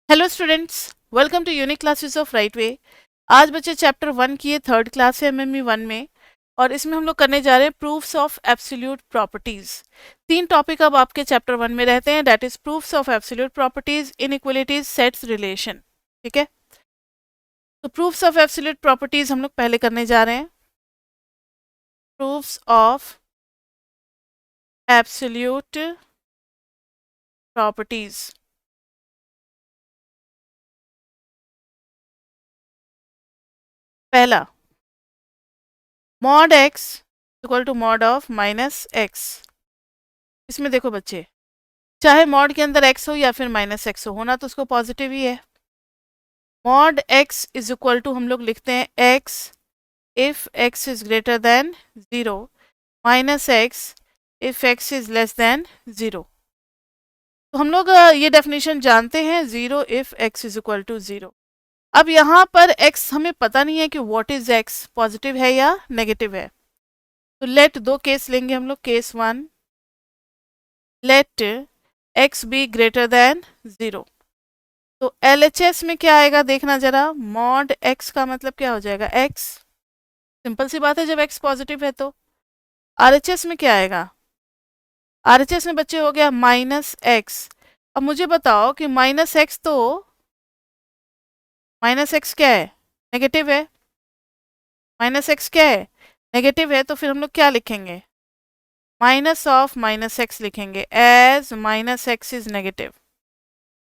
Hello students, welcome to Unique Classes of Right Way. आज बच्चे chapter 1 की ये थर्ड क्लास है एमएमई 1 में। और इसमें हम लोग करने जा रहे हैं प्रूफ्स ऑफ एब्सोल्यूट प्रॉपर्टीज। तीन टॉपिक अब आपके चैप्टर 1 में रहते हैं, that is proofs of absolute properties, inequalities, sets, relation. ठीक है, तो प्रूफ्स ऑफ एब्सोल्यूट प्रॉपर्टीज हम लोग पहले करने जा रहे हैं। Proofs of absolute properties. पहला, mod X equal to mod of minus X. इसमें देखो बच्चे, चाहे मॉड के अंदर x हो या फिर माइनस एक्स हो, होना तो उसको पॉजिटिव ही है। Mod x is equal to हम लोग लिखते हैं x if x is greater than 0 minus x if x is less than 0। तो हम लोग ये डेफिनेशन जानते हैं, 0 if x is equal to 0। अब यहाँ पर x हमें पता नहीं है कि व्हाट इज x, पॉजिटिव है या नेगेटिव है। तो लेट दो केस लेंगे हम लोग। Case 1, let x be greater than 0। तो LHS में क्या आएगा देखना जरा, मॉड x का मतलब क्या हो जाएगा, x। सिंपल सी बात है, जब x पॉजिटिव है तो। RHS में क्या आएगा, RHS में बच्चे हो गया माइनस एक्स। अब मुझे बताओ कि माइनस एक्स तो, माइनस एक्स क्या है, नेगेटिव है। माइनस एक्स क्या है, नेगेटिव है। तो फिर हम लोग क्या लिखेंगे, माइनस ऑफ माइनस एक्स लिखेंगे as minus X is negative,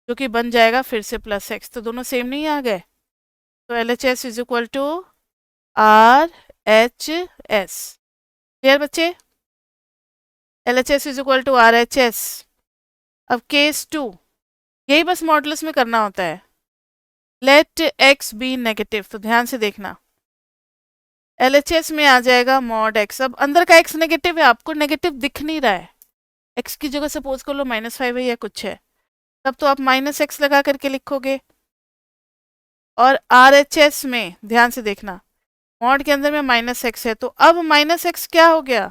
जो कि बन जाएगा फिर से प्लस एक्स। तो दोनों सेम नहीं आ गए। तो LHS is equal to RHS। Clear बच्चे, LHS is equal to RHS। अब केस 2, यही बस मॉडुलस में करना होता है। Let x be negative. तो ध्यान से देखना, LHS में आ जाएगा मॉड x। अब अंदर का x नेगेटिव है, आपको नेगेटिव दिख नहीं रहा है। x की जगह सपोज कर लो -5 है या कुछ है, तब तो आप माइनस एक्स लगा करके लिखोगे। और RHS में ध्यान से देखना, मॉड के अंदर में माइनस एक्स है। तो अब माइनस एक्स क्या हो गया,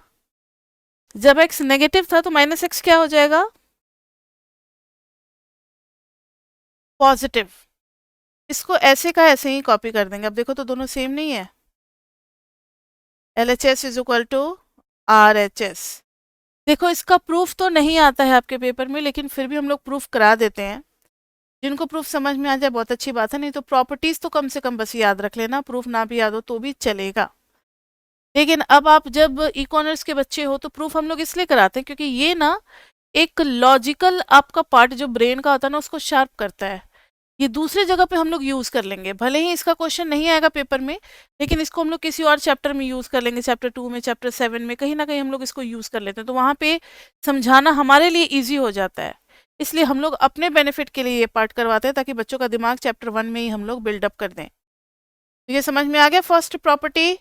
जब x नेगेटिव था तो माइनस एक्स क्या हो जाएगा, पॉजिटिव। इसको ऐसे का ऐसे ही कॉपी कर देंगे। अब देखो तो दोनों सेम नहीं है। LHS is equal to RHS। देखो इसका प्रूफ तो नहीं आता है आपके पेपर में, लेकिन फिर भी हम लोग प्रूफ करा देते हैं। जिनको प्रूफ समझ में आ जाए बहुत अच्छी बात है, नहीं तो प्रॉपर्टीज तो कम से कम बस याद रख लेना, प्रूफ ना भी याद हो तो भी चलेगा। लेकिन अब आप जब इकॉनर्स के बच्चे हो तो प्रूफ हम लोग इसलिए कराते हैं क्योंकि ये ना एक लॉजिकल आपका पार्ट जो ब्रेन का होता है ना, उसको शार्प करता है। ये दूसरे जगह पे हम लोग यूज कर लेंगे, भले ही इसका क्वेश्चन नहीं आएगा पेपर में, लेकिन इसको हम लोग किसी और चैप्टर में यूज कर लेंगे, चैप्टर 2 में, चैप्टर 7 में, कहीं ना कहीं हम लोग इसको यूज कर लेते हैं। तो वहां पे समझाना हमारे लिए ईजी हो जाता है। इसलिए हम लोग अपने बेनिफिट के लिए ये पार्ट करवाते हैं, ताकि बच्चों का दिमाग चैप्टर 1 में ही हम लोग बिल्डअप कर दें। तो ये समझ में आ गया फर्स्ट प्रॉपर्टी।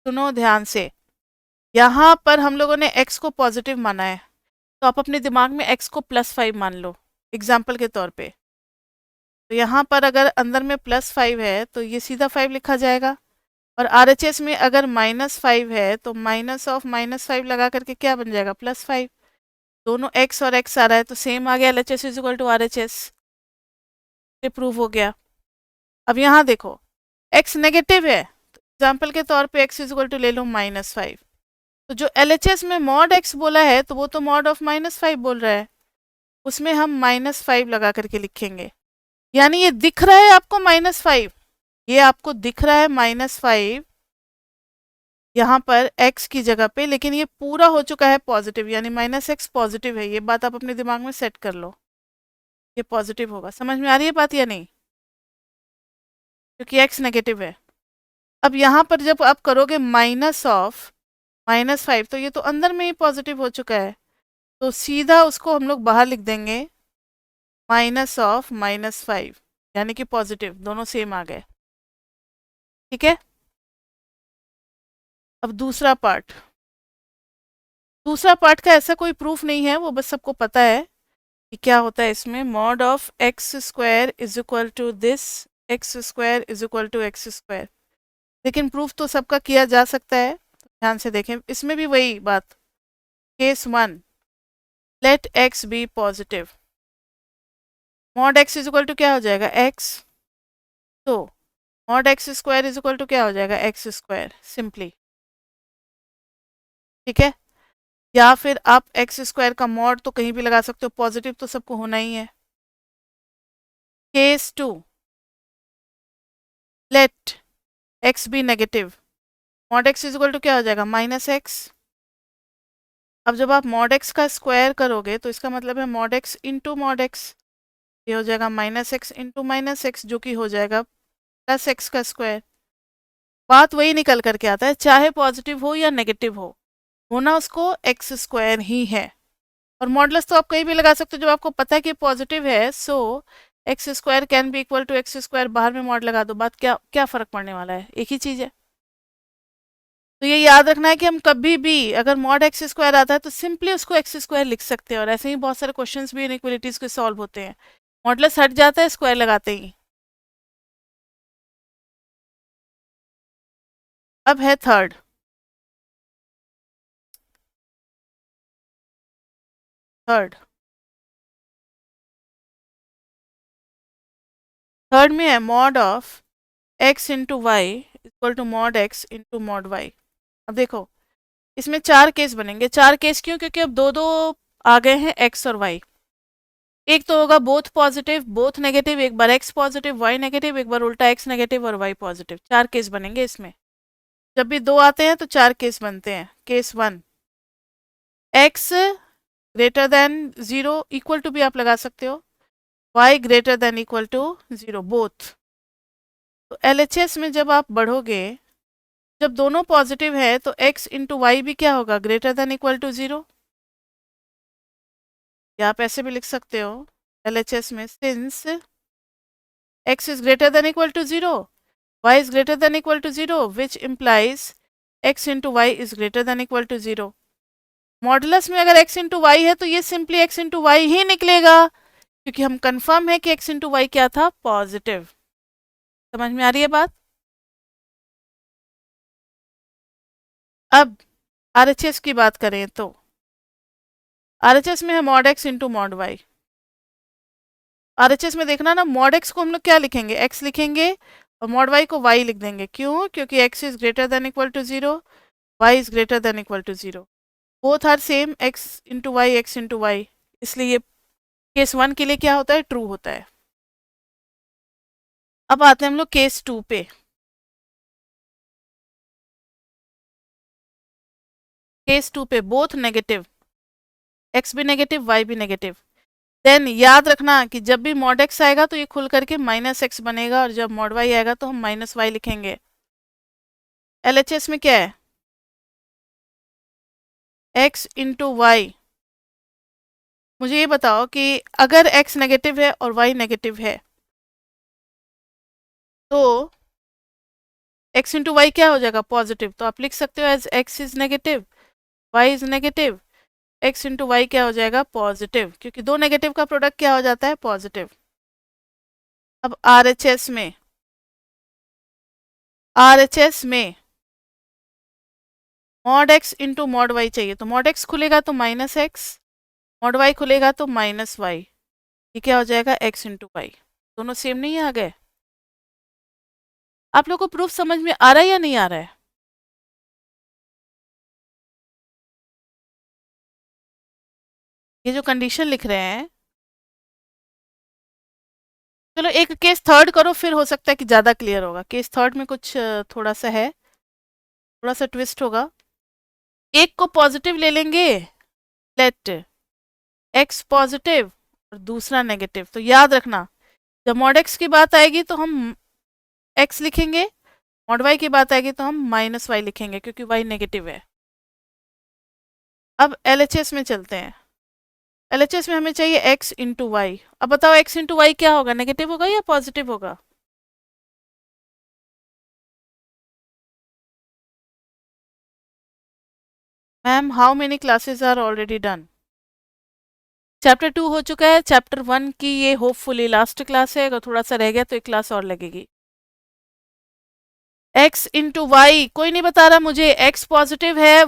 सुनो ध्यान से, यहाँ पर हम लोगों ने x को पॉजिटिव माना है, तो आप अपने दिमाग में x को +5 मान लो एग्जाम्पल के तौर पे। तो यहाँ पर अगर अंदर में +5 है तो ये सीधा 5 लिखा जाएगा। और RHS में अगर -5 है तो माइनस ऑफ -5 लगा करके क्या बन जाएगा, +5। दोनों x और x आ रहा है तो सेम आ गया, LHS is equal to RHS। ये प्रूव हो गया। अब यहाँ देखो, x नेगेटिव है, तो एग्जाम्पल के तौर पे x इज इक्वल टू ले लो -5। तो जो LHS में मॉड x बोला है तो वो तो मॉड ऑफ -5 बोल रहा है, उसमें हम -5 लगा करके लिखेंगे। यानी ये दिख रहा है आपको -5, ये आपको दिख रहा है -5 यहाँ पर x की जगह पे, लेकिन ये पूरा हो चुका है पॉजिटिव, यानी -x पॉजिटिव है। ये बात आप अपने दिमाग में सेट कर लो, ये पॉजिटिव होगा। समझ में आ रही है बात या नहीं, क्योंकि x नेगेटिव है। अब यहाँ पर जब आप करोगे माइनस ऑफ -5, तो ये तो अंदर में ही पॉजिटिव हो चुका है, तो सीधा उसको हम लोग बाहर लिख देंगे -5, यानी कि पॉजिटिव, दोनों सेम आ गए। ठीक है, अब दूसरा पार्ट। दूसरा पार्ट का ऐसा कोई प्रूफ नहीं है, वो बस सबको पता है कि क्या होता है इसमें। Mod of X square is equal to this, X square is equal to x square. लेकिन प्रूफ तो सबका किया जा सकता है। ध्यान से देखें, इसमें भी वही बात, case 1, let x be positive, mod x is equal to क्या हो जाएगा x, तो mod x square is equal to क्या हो जाएगा x स्क्वायर सिंपली, ठीक है। या फिर आप एक्स स्क्वायर का मॉड तो कहीं भी लगा सकते हो, पॉजिटिव तो सबको होना ही है। Case 2, let X be negative, mod X is equal to क्या हो जाएगा माइनस एक्स। अब जब आप मॉड एक्स का स्क्वायर करोगे तो इसका मतलब है mod X into mod x, ये हो जाएगा minus x into minus x, जो कि हो जाएगा प्लस एक्स का स्क्वायर। बात वही निकल करके आता है, चाहे पॉजिटिव हो या नेगेटिव हो, होना उसको एक्स स्क्वायर ही है। और मॉडुलस तो आप कहीं भी लगा सकते हो, जब आपको पता है कि पॉजिटिव है, so X square can be equal to x square, बाहर में मॉड लगा दो, बात क्या क्या फ़र्क पड़ने वाला है, एक ही चीज़ है। तो ये याद रखना है कि हम कभी भी अगर मॉड एक्स स्क्वायर आता है तो सिंपली उसको एक्स स्क्वायर लिख सकते हैं, और ऐसे ही बहुत सारे क्वेश्चंस भी इनइक्वलिटीज़ के सॉल्व होते हैं, मॉडुलस हट जाता है स्क्वायर लगाते ही। अब है थर्ड, थर्ड में है mod of X into Y equal to mod X into mod Y. अब देखो इसमें चार केस बनेंगे, चार केस क्यों, क्योंकि अब दो दो आ गए हैं एक्स और वाई। एक तो होगा बोथ पॉजिटिव बोथ नेगेटिव, एक बार एक्स पॉजिटिव वाई नेगेटिव, एक बार उल्टा एक्स नेगेटिव और वाई पॉजिटिव, चार केस बनेंगे इसमें। जब भी दो आते हैं तो चार केस बनते हैं। Case 1, X greater than 0 equal to भी आप लगा सकते हो, Y greater than equal to 0 both. तो एलएचएस में जब आप बढ़ोगे, जब दोनों पॉजिटिव है तो x इंटू वाई भी क्या होगा ग्रेटर देन इक्वल टू 0, या आप ऐसे भी लिख सकते हो एलएचएस में, since x is greater than equal to 0, y is greater than equal to 0, which implies x into y is greater than equal to 0। Modulus में अगर x into y है तो ये सिंपली x into y ही निकलेगा, क्योंकि हम confirm है कि x into y क्या था पॉजिटिव। समझ में आ रही है बात। अब आरएचएस की बात करें तो आरएचएस में है mod x into mod Y. RHS में देखना ना, मॉड x को हम लोग क्या लिखेंगे x लिखेंगे, और मॉड y को y लिख देंगे, क्यों, क्योंकि x is greater than equal to 0, y is greater than equal to 0, both are same x into Y X into Y, इसलिए ये केस 1 के लिए क्या होता है ट्रू होता है। अब आते हैं हम लोग केस 2 पे। केस 2 पे बोथ नेगेटिव, x भी नेगेटिव y भी नेगेटिव, देन याद रखना कि जब भी मॉड x आएगा तो ये खुल करके माइनस एक्स बनेगा, और जब मॉड y आएगा तो हम माइनस वाई लिखेंगे। एलएचएस में क्या है x इंटू वाई। मुझे ये बताओ कि अगर x नेगेटिव है और y नेगेटिव है तो x इंटू वाई क्या हो जाएगा पॉजिटिव, तो आप लिख सकते हो as x is negative Y is negative, x into Y क्या हो जाएगा पॉजिटिव, क्योंकि दो नेगेटिव का प्रोडक्ट क्या हो जाता है पॉजिटिव। अब आरएचएस में mod x into mod Y चाहिए, तो मॉड x खुलेगा तो माइनस एक्स, मॉड y खुलेगा तो माइनस वाई, ये क्या हो जाएगा x इंटू वाई, दोनों सेम नहीं आ गए। आप लोग को प्रूफ समझ में आ रहा है या नहीं आ रहा है। ये जो कंडीशन लिख रहे हैं, चलो एक केस थर्ड करो, फिर हो सकता है कि ज़्यादा क्लियर होगा। केस थर्ड में कुछ थोड़ा सा है, थोड़ा सा ट्विस्ट होगा। एक को पॉजिटिव ले लेंगे, लेट एक्स पॉजिटिव और दूसरा नेगेटिव, तो याद रखना जब मॉड एक्स की बात आएगी तो हम एक्स लिखेंगे, मॉड वाई की बात आएगी तो हम माइनस वाई लिखेंगे, क्योंकि वाई नेगेटिव है। अब एलएचएस में चलते हैं। एलएचएस में हमें चाहिए एक्स इंटू वाई। अब बताओ एक्स इंटू वाई क्या होगा, नेगेटिव होगा या पॉजिटिव होगा। Ma'am how many classes are already done. Chapter 2 हो चुका है, चैप्टर 1 की ये होपफुली लास्ट क्लास है, अगर थोड़ा सा रह गया तो एक क्लास और लगेगी। x इंटू वाई, कोई नहीं बता रहा मुझे, x पॉजिटिव है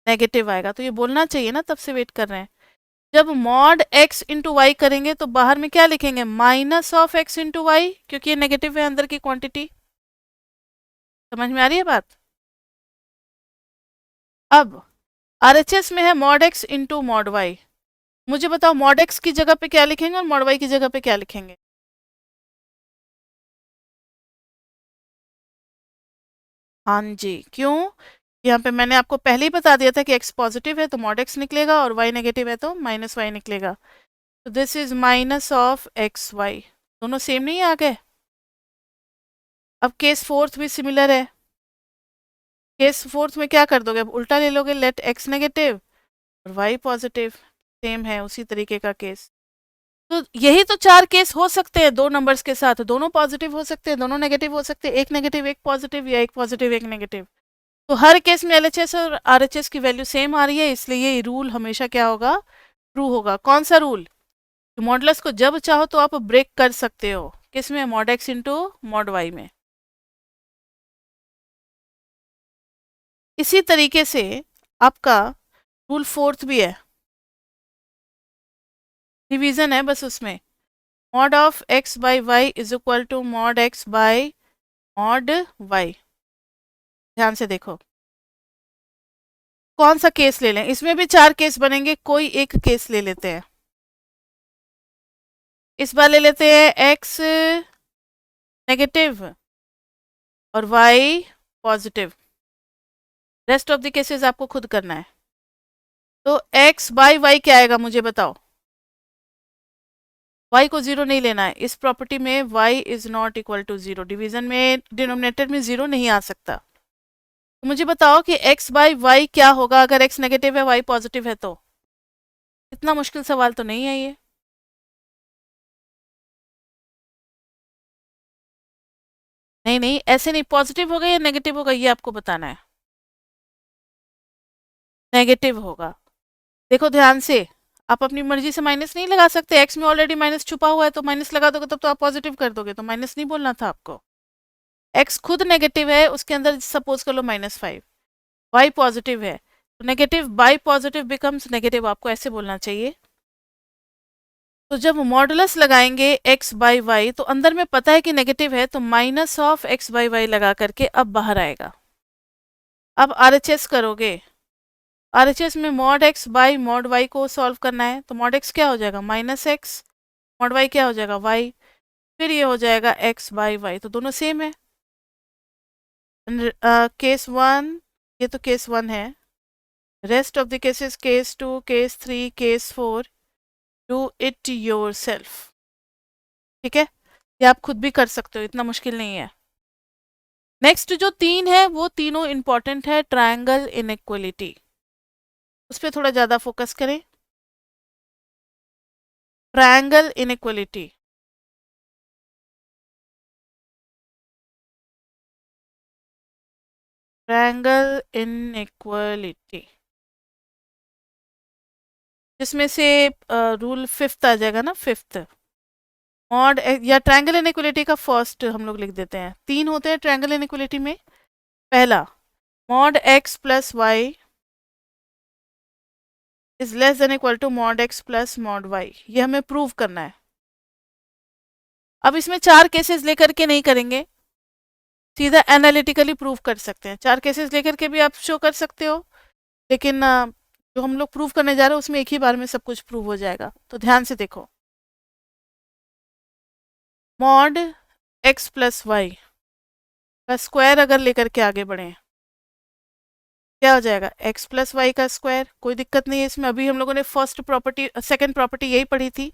नेगेटिव आएगा, तो ये बोलना चाहिए ना, तब से वेट कर रहे हैं। जब मॉड x इंटू वाई करेंगे तो बाहर में क्या लिखेंगे, minus of x into Y, क्योंकि ये नेगेटिव है अंदर की क्वांटिटी। समझ में आ रही है बात? अब आरएचएस में है mod x into mod Y. मुझे बताओ मॉड x की जगह पे क्या लिखेंगे और मॉड वाई की जगह पे क्या लिखेंगे? हाँ जी, क्यों? यहाँ पे मैंने आपको पहले ही बता दिया था कि x पॉजिटिव है तो मॉड x निकलेगा और y नेगेटिव है तो माइनस वाई निकलेगा। तो this is minus of X Y. दोनों सेम नहीं आ गए? अब केस फोर्थ भी सिमिलर है। केस फोर्थ में क्या कर दोगे, अब उल्टा ले लोगे, लेट x नेगेटिव और y पॉजिटिव। सेम है उसी तरीके का केस। तो यही तो चार केस हो सकते हैं दो नंबर्स के साथ, दोनों पॉजिटिव हो सकते हैं, दोनों नेगेटिव हो सकते हैं, एक नेगेटिव एक पॉजिटिव या एक पॉजिटिव एक नेगेटिव। तो हर केस में एलएचएस और आरएचएस की वैल्यू सेम आ रही है, इसलिए ये रूल हमेशा क्या होगा, ट्रू होगा। कौन सा रूल? मॉडुलस को जब चाहो तो आप ब्रेक कर सकते हो, किसमें, mod X into mod Y में। इसी तरीके से आपका रूल फोर्थ भी है, डिवीजन है बस उसमें, mod of X by Y is equal to mod X by mod Y. ध्यान से देखो कौन सा केस ले लें, इसमें भी चार केस बनेंगे, कोई एक केस ले लेते हैं। इस बार ले लेते हैं एक्स नेगेटिव और Y positive. Rest of the cases आपको खुद करना है। तो एक्स बाई वाई क्या आएगा मुझे बताओ, y को जीरो नहीं लेना है, इस प्रॉपर्टी में y is not equal to zero, division में डिनोमिनेटर में जीरो नहीं आ सकता। तो मुझे बताओ कि x बाई वाई क्या होगा अगर x नेगेटिव है y पॉजिटिव है तो? इतना मुश्किल सवाल तो नहीं है ये। नहीं नहीं, ऐसे नहीं, पॉजिटिव होगा या नेगेटिव होगा ये आपको बताना है। नेगेटिव होगा। देखो ध्यान से, आप अपनी मर्जी से माइनस नहीं लगा सकते, x में ऑलरेडी माइनस छुपा हुआ है तो माइनस लगा दोगे तब तो आप पॉजिटिव कर दोगे, तो माइनस नहीं बोलना था आपको। x खुद नेगेटिव है, उसके अंदर सपोज कर लो -5, y पॉजिटिव है तो negative by positive becomes negative, आपको ऐसे बोलना चाहिए। तो जब मॉडुलस लगाएंगे x बाई वाई तो अंदर में पता है कि नेगेटिव है तो minus of x by Y लगा करके अब बाहर आएगा। अब आरएचएस करोगे, आरएचएस में mod x by mod y को सॉल्व करना है, तो मॉड x क्या हो जाएगा -x, मॉड y क्या हो जाएगा y, फिर ये हो जाएगा x बाई वाई, तो दोनों सेम है। केस वन, ये तो केस वन है, rest of the cases case two case three case four, do it yourself. ठीक है, ये आप खुद भी कर सकते हो, इतना मुश्किल नहीं है। नेक्स्ट जो तीन है वो तीनों इंपॉर्टेंट है, ट्रायंगल इनइक्वलिटी, उस पर थोड़ा ज़्यादा फोकस करें। ट्रायंगल इनइक्वलिटी, ट्रायंगल इनइक्वलिटी जिसमें से रूल फिफ्थ आ जाएगा ना, फिफ्थ मॉड या ट्रायंगल इनइक्वलिटी का फर्स्ट हम लोग लिख देते हैं। तीन होते हैं ट्रायंगल इनइक्वलिटी में। पहला, mod X plus Y is less than equal to mod X plus mod Y, ये हमें प्रूव करना है। अब इसमें चार केसेस लेकर के नहीं करेंगे, सीधा एनालिटिकली प्रूव कर सकते हैं। चार केसेस लेकर के भी आप शो कर सकते हो, लेकिन जो हम लोग प्रूव करने जा रहे हैं उसमें एक ही बार में सब कुछ प्रूव हो जाएगा। तो ध्यान से देखो, मॉड एक्स प्लस वाई का स्क्वायर अगर लेकर के आगे बढ़े, क्या हो जाएगा, x प्लस वाई का स्क्वायर। कोई दिक्कत नहीं है इसमें, अभी हम लोगों ने फर्स्ट प्रॉपर्टी सेकंड प्रॉपर्टी यही पढ़ी थी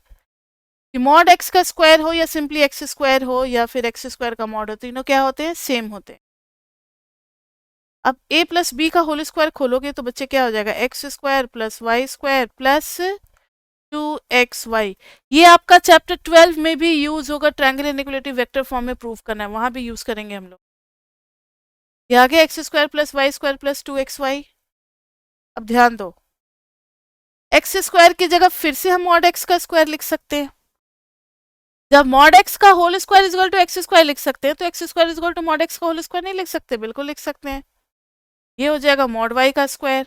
कि मॉड x का स्क्वायर हो या सिंपली x स्क्वायर हो या फिर x स्क्वायर का मॉड हो, तीनों क्या होते हैं, सेम होते हैं। अब a प्लस बी का होल स्क्वायर खोलोगे तो बच्चे क्या हो जाएगा, X square plus Y square plus 2xy। ये आपका चैप्टर 12 में भी यूज होगा, ट्रायंगल इनइक्वालिटी वेक्टर फॉर्म में प्रूव करना है, वहां भी यूज करेंगे हम लोग। ये आ गया X square plus Y square plus 2xy। अब ध्यान दो, एक्स स्क्वायर की जगह फिर से हम मॉड एक्स का स्क्वायर लिख सकते हैं। जब मॉड एक्स का whole square is equal to x square लिख सकते हैं तो x square is equal to mod x का होल स्क्वायर नहीं लिख सकते? बिल्कुल लिख सकते हैं। ये हो जाएगा मॉड वाई का स्क्वायर।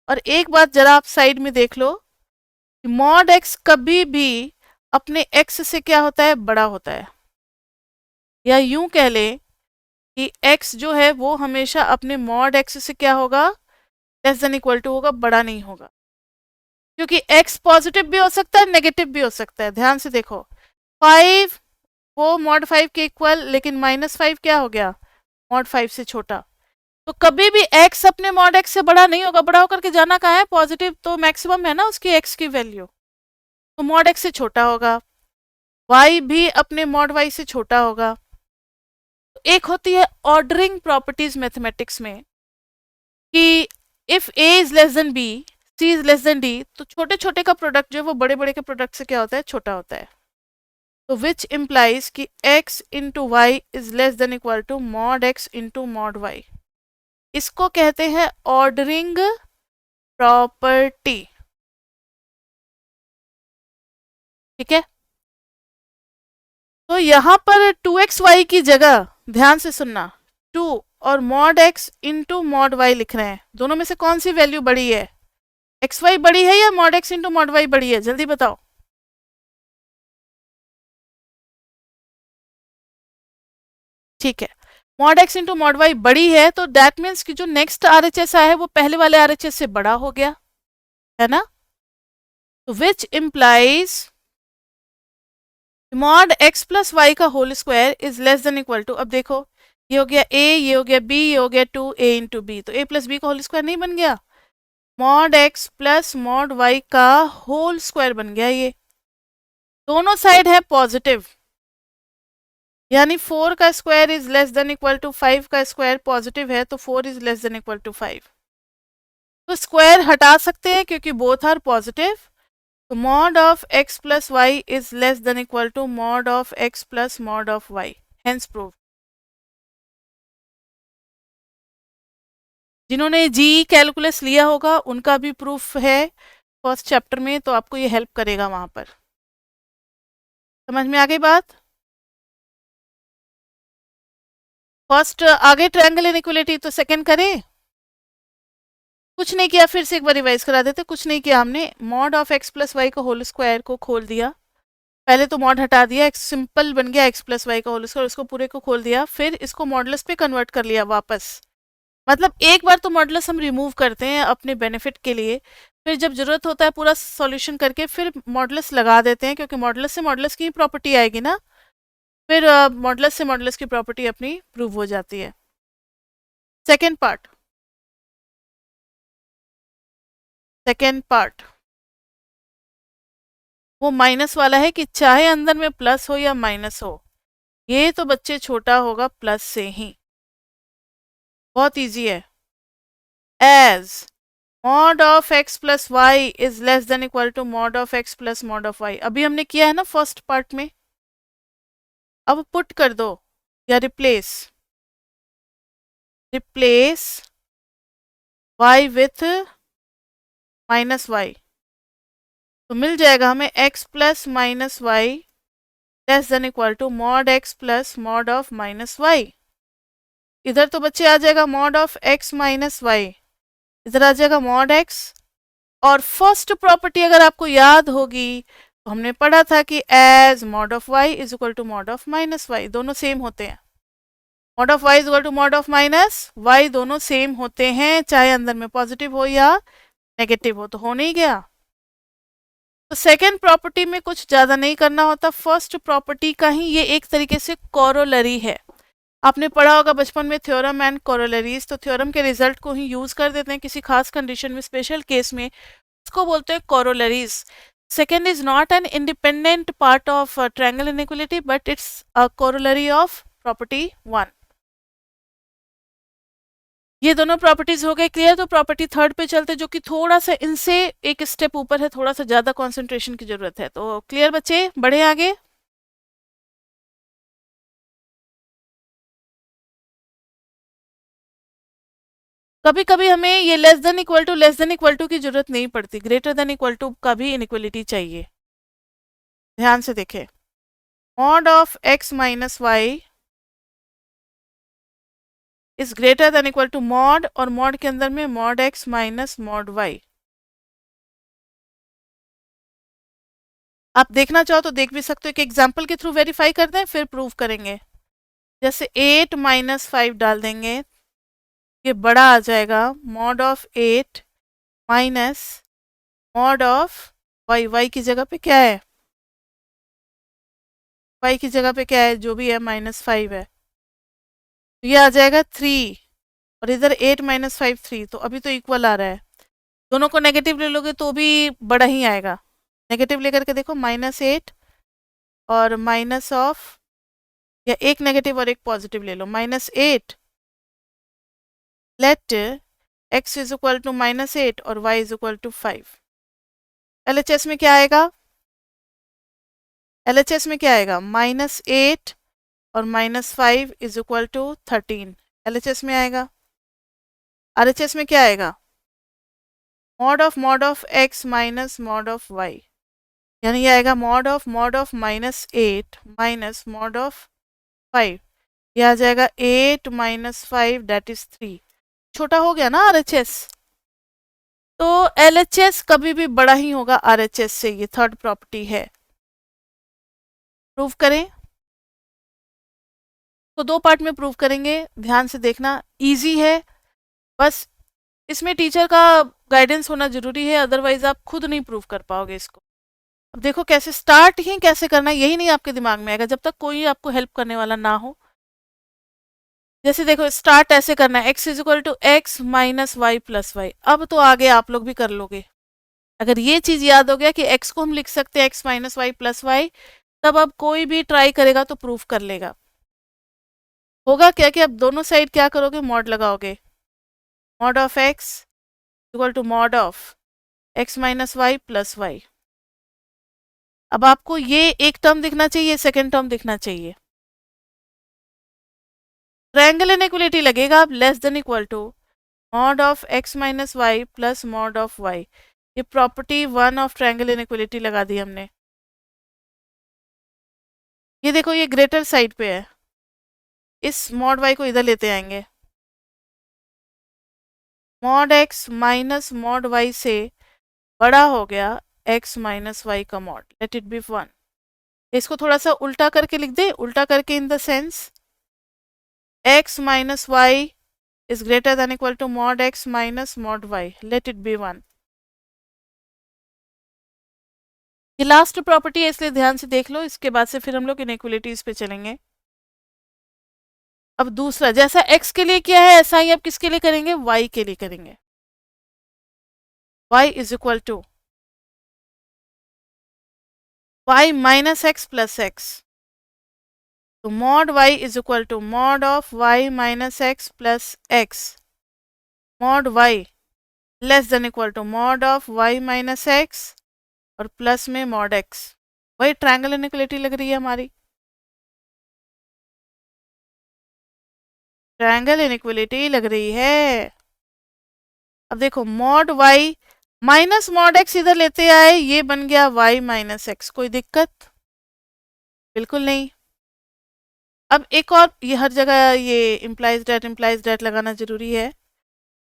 और एक बात जरा आप साइड में देख लो, मॉड एक्स कभी भी अपने एक्स से क्या होता है, बड़ा होता है, या यूं कह लें कि एक्स जो है वो हमेशा अपने मॉड एक्स से क्या होगा, लेस देन इक्वल टू होगा, बड़ा नहीं होगा। क्योंकि एक्स पॉजिटिव भी हो सकता है, नेगेटिव भी हो सकता है। ध्यान से देखो, 5 वो मॉड 5 के इक्वल, लेकिन -5 क्या हो गया, मॉड 5 से छोटा। तो कभी भी x अपने मॉड x से बड़ा नहीं होगा, बड़ा होकर के जाना कहाँ है, पॉजिटिव, तो मैक्सिमम है ना उसकी x की वैल्यू, तो मॉड x से छोटा होगा। y भी अपने मॉड y से छोटा होगा। तो एक होती है ऑर्डरिंग प्रॉपर्टीज मैथमेटिक्स में कि if a is less then b, c is less then d, तो छोटे छोटे का प्रोडक्ट जो है वो बड़े बड़े के प्रोडक्ट से क्या होता है, छोटा होता है। तो विच इम्प्लाइज कि x into y is less than equal to mod x into mod y. इसको कहते हैं ऑर्डरिंग प्रॉपर्टी। ठीक है, तो यहां पर 2xy की जगह ध्यान से सुनना, 2 और mod x into mod y लिख रहे हैं। दोनों में से कौन सी वैल्यू बड़ी है, एक्स वाई बड़ी है या mod x into mod y बड़ी है, जल्दी बताओ। ठीक है, mod x into mod y बड़ी है, तो दैट मीन्स कि जो नेक्स्ट RHS आया है वो पहले वाले RHS से बड़ा हो गया, है ना। तो which implies mod x plus Y का whole square is less than equal to, अब देखो ये हो गया a, ये हो गया b, ये हो गया 2a इंटू बी, तो a प्लस बी का होल स्क्वायर नहीं बन गया, mod x plus mod y का होल स्क्वायर बन गया। ये दोनों साइड है पॉजिटिव, यानी 4 का square is less than equal to 5 का स्क्वायर पॉजिटिव है, तो 4 is less than equal to 5। तो स्क्वायर हटा सकते हैं क्योंकि बोथ आर पॉजिटिव। तो mod of x plus Y is less than equal to mod of x plus mod of y, hence prove. जिन्होंने जी कैलकुलस लिया होगा उनका भी प्रूफ है फर्स्ट चैप्टर में, तो आपको ये हेल्प करेगा वहां पर। समझ में आ गई बात। फर्स्ट आगे ट्रायंगल इनइक्वालिटी, तो सेकंड करें। कुछ नहीं किया, फिर से एक बार रिवाइज करा देते। कुछ नहीं किया हमने, mod of x plus Y का होल स्क्वायर को खोल दिया, पहले तो मॉड हटा दिया, एक सिंपल बन गया x प्लस वाई का होल स्क्वायर, उसको पूरे को खोल दिया, फिर इसको मॉडुलस पे कन्वर्ट कर लिया वापस। मतलब एक बार तो मॉडुलस हम रिमूव करते हैं अपने बेनिफिट के लिए, फिर जब जरूरत होता है पूरा सॉल्यूशन करके फिर मॉडुलस लगा देते हैं, क्योंकि मॉडुलस से मॉडुलस की प्रॉपर्टी आएगी ना, फिर मॉडुलस से मॉडुलस की प्रॉपर्टी अपनी प्रूव हो जाती है। सेकेंड पार्ट, सेकेंड पार्ट वो माइनस वाला है कि चाहे अंदर में प्लस हो या माइनस हो, ये तो बच्चे छोटा होगा प्लस से ही। बहुत इजी है। As mod of x plus Y is less than equal to mod of x plus mod of y, अभी हमने किया है ना फर्स्ट पार्ट में। अब पुट कर दो या replace, replace y with minus y, तो मिल जाएगा हमें x plus minus y less than equal to mod x plus mod of minus y. इधर तो बच्चे आ जाएगा mod of x minus y, इधर आ जाएगा मॉड x। और फर्स्ट प्रॉपर्टी अगर आपको याद होगी तो हमने पढ़ा था कि as mod of y is equal to mod of minus y, दोनों सेम होते हैं। Mod of y is equal to mod of minus y, दोनों सेम होते हैं, चाहे अंदर में पॉजिटिव हो या नेगेटिव हो, तो हो नहीं गया। तो सेकेंड प्रॉपर्टी में कुछ ज़्यादा नहीं करना होता, फर्स्ट प्रॉपर्टी का ही ये एक तरीके से कोरोलरी है। आपने पढ़ा होगा बचपन में थ्योरम एंड कोरोलरीज, तो थ्योरम के रिजल्ट को ही यूज कर देते हैं किसी खास कंडीशन में, स्पेशल केस में, इसको बोलते हैं corollaries. Second is not an independent part of triangle inequality, but it's a corollary of property 1। ये दोनों प्रॉपर्टीज हो गए क्लियर। तो प्रॉपर्टी थर्ड पे चलते, जो कि थोड़ा सा इनसे एक स्टेप ऊपर है, थोड़ा सा ज्यादा कंसंट्रेशन की जरूरत है। तो क्लियर बच्चे, बढ़े आगे। कभी कभी हमें ये less than equal to, less than equal to की जरूरत नहीं पड़ती, ग्रेटर देन इक्वल टू का भी इनइक्वलिटी चाहिए। ध्यान से देखें, mod of x minus y is greater than equal to mod, और मॉड के अंदर में mod x minus mod y. आप देखना चाहो तो देख भी सकते हो कि एग्जाम्पल के थ्रू वेरीफाई कर दें फिर प्रूव करेंगे। जैसे 8 माइनस 5 डाल देंगे, ये बड़ा आ जाएगा mod of 8 minus mod of y. Y की जगह पे क्या है, वाई की जगह पे क्या है, जो भी है -5 है, तो ये आ जाएगा 3। और इधर 8 माइनस 5 3, तो अभी तो इक्वल आ रहा है। दोनों को नेगेटिव ले लोगे तो भी बड़ा ही आएगा। नेगेटिव लेकर के देखो, -8 और माइनस ऑफ, या एक नेगेटिव और एक पॉजिटिव ले लो, -8 let x is equal to -8 और y is equal to 5। LHS में क्या आएगा, LHS में क्या आएगा, -8 और -5 इज इक्वल टू 13 LHS में आएगा। RHS में क्या आएगा, mod of x minus mod of y, यानी ये आएगा mod of -8 minus mod of 5। ये आ जाएगा 8 माइनस 5 दैट इज 3। छोटा हो गया ना RHS, तो LHS कभी भी बड़ा ही होगा RHS से, ये थर्ड प्रॉपर्टी है। प्रूव करें तो दो पार्ट में प्रूव करेंगे, ध्यान से देखना, इजी है, बस इसमें टीचर का गाइडेंस होना जरूरी है, अदरवाइज आप खुद नहीं प्रूव कर पाओगे इसको। अब देखो कैसे स्टार्ट ही कैसे करना है, यही नहीं आपके दिमाग में आएगा जब तक कोई आपको हेल्प करने वाला ना हो। जैसे देखो स्टार्ट ऐसे करना है, x is equal to x minus y plus y. अब तो आगे आप लोग भी कर लोगे, अगर ये चीज याद हो गया कि x को हम लिख सकते हैं x minus y plus y, तब अब कोई भी ट्राई करेगा तो प्रूफ कर लेगा। होगा क्या कि अब दोनों साइड क्या करोगे, मॉड लगाओगे, mod of x equal to mod of x minus y plus y. अब आपको ये एक टर्म दिखना चाहिए, सेकेंड टर्म दिखना चाहिए। ट्रायंगल इनइक्वालिटी लगेगा, अब less than equal to mod of x minus y plus mod of y। ये प्रॉपर्टी 1 ऑफ ट्रायंगल इनइक्वालिटी लगा दी हमने। ये देखो ये ग्रेटर साइड पे है, इस मॉड y को इधर लेते आएंगे, mod x minus mod y से बड़ा हो गया x माइनस वाई का मॉड, लेट इट बी 1। इसको थोड़ा सा उल्टा करके लिख दे, उल्टा करके in the sense x minus y is greater than equal to mod x minus mod y, let it be 1। ये लास्ट प्रॉपर्टी है इसलिए ध्यान से देख लो, इसके बाद से फिर हम लोग इनइक्वालिटीज पे चलेंगे। अब दूसरा, जैसा x के लिए किया है ऐसा ही अब किसके लिए करेंगे, y के लिए करेंगे। y is equal to y minus x plus x, तो mod y is equal to mod of y minus x plus X, mod y less than equal to mod of y minus X और plus में mod x। वही triangle inequality लग रही है हमारी, triangle inequality लग रही है। अब देखो mod y minus mod x इधर लेते आए, ये बन गया y माइनस एक्स, कोई दिक्कत बिल्कुल नहीं। अब एक और, ये हर जगह ये इम्प्लाइज डेट लगाना जरूरी है,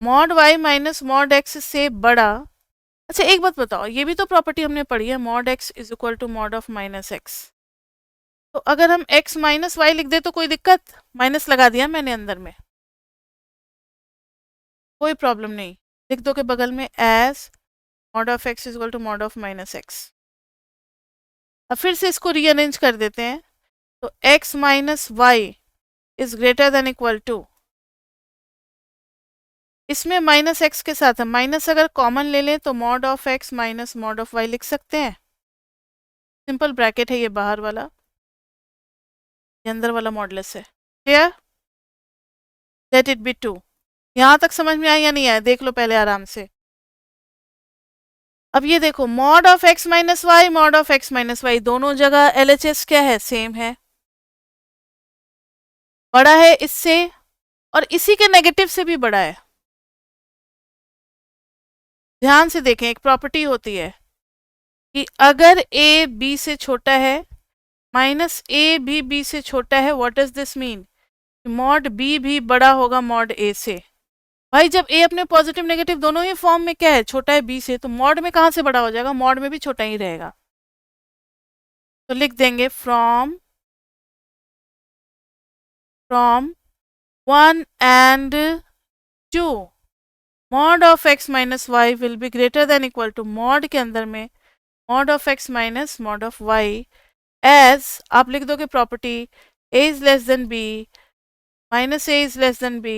mod y minus mod x से बड़ा। अच्छा एक बात बताओ, ये भी तो प्रॉपर्टी हमने पढ़ी है, mod x is equal to mod of minus x, तो अगर हम x माइनस वाई लिख दे तो कोई दिक्कत, माइनस लगा दिया मैंने अंदर में, कोई प्रॉब्लम नहीं, लिख दो के बगल में as mod of x is equal to mod of minus x. अब फिर से इसको रीअरेंज कर देते हैं, तो x minus y is greater than equal to, इसमें माइनस एक्स के साथ है माइनस, अगर कॉमन ले लें तो mod of x minus mod of y लिख सकते हैं। सिंपल ब्रैकेट है ये बाहर वाला, ये अंदर वाला मॉडलेस है। Clear, late it B 2। यहां तक समझ में आया या नहीं आया, देख लो पहले आराम से। अब ये देखो mod of x minus y, mod of x minus y, दोनों जगह LHS क्या है, सेम है, बड़ा है इससे और इसी के नेगेटिव से भी बड़ा है। ध्यान से देखें, एक प्रॉपर्टी होती है कि अगर a b से छोटा है माइनस ए भी b से छोटा है, what does this mean, mod b भी बड़ा होगा मॉड a से। भाई जब a अपने पॉजिटिव नेगेटिव दोनों ही फॉर्म में क्या है, छोटा है b से, तो मॉड में कहाँ से बड़ा हो जाएगा, मॉड में भी छोटा ही रहेगा। तो लिख देंगे from 1 and 2 mod of x minus y will be greater than equal to mod के अंदर में mod of x minus mod of y as आप लिख दोगे property a is less than b minus a is less than b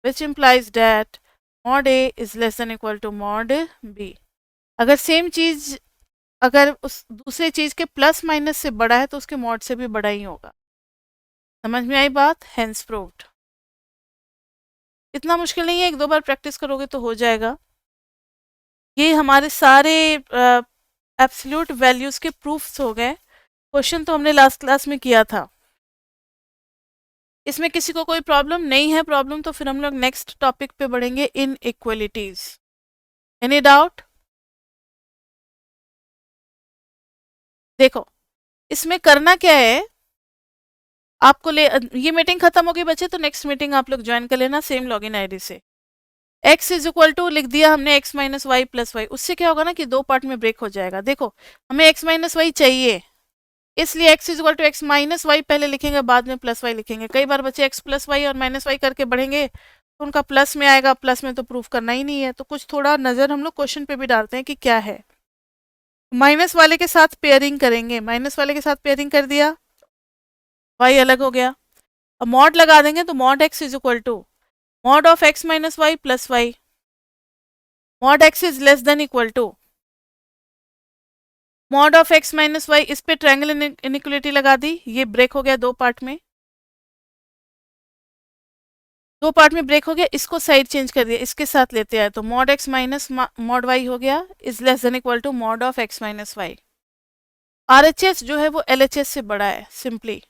which implies that mod a is less than equal to mod b। अगर same चीज अगर उस दूसरे चीज के प्लस माइनस से बड़ा है तो उसके मॉड से भी बड़ा ही होगा। समझ में आई बात? Hence proved. इतना मुश्किल नहीं है, एक दो बार प्रैक्टिस करोगे तो हो जाएगा। ये हमारे सारे एब्सोल्यूट वैल्यूज के प्रूफ्स हो गए। क्वेश्चन तो हमने लास्ट क्लास में किया था। इसमें किसी को कोई प्रॉब्लम नहीं है? प्रॉब्लम तो फिर हम लोग नेक्स्ट टॉपिक पे बढ़ेंगे, इन इक्वलिटीज। Any doubt? देखो इसमें करना क्या है, आपको ये मीटिंग खत्म होगी बच्चे तो नेक्स्ट मीटिंग आप लोग ज्वाइन कर लेना सेम लॉगिन आईडी से। x इज इक्वल टू लिख दिया हमने x minus y plus y. उससे क्या होगा ना कि दो पार्ट में ब्रेक हो जाएगा। देखो हमें x माइनस वाई चाहिए, इसलिए x is equal to x minus y पहले लिखेंगे, बाद में प्लस वाई लिखेंगे। कई बार बच्चे x प्लस वाई और माइनस वाई करके बढ़ेंगे तो उनका प्लस में आएगा, प्लस में तो प्रूफ करना ही नहीं है। तो कुछ थोड़ा नज़र हम लोग क्वेश्चन पे भी डालते हैं कि क्या है। माइनस वाले के साथ पेयरिंग करेंगे, माइनस वाले के साथ पेयरिंग कर दिया, y अलग हो गया। अब मॉड लगा देंगे तो mod x is equal to mod of x minus y plus y. Mod x is less than equal to mod of x minus y. इस पे ट्रायंगल इनइक्वलिटी लगा दी, ये ब्रेक हो गया दो पार्ट में, दो पार्ट में ब्रेक हो गया। इसको साइड चेंज कर दिया, इसके साथ लेते आए तो mod x minus mod y हो गया is less than equal to mod of x minus y. RHS जो है वो LHS से बड़ा है सिंपली।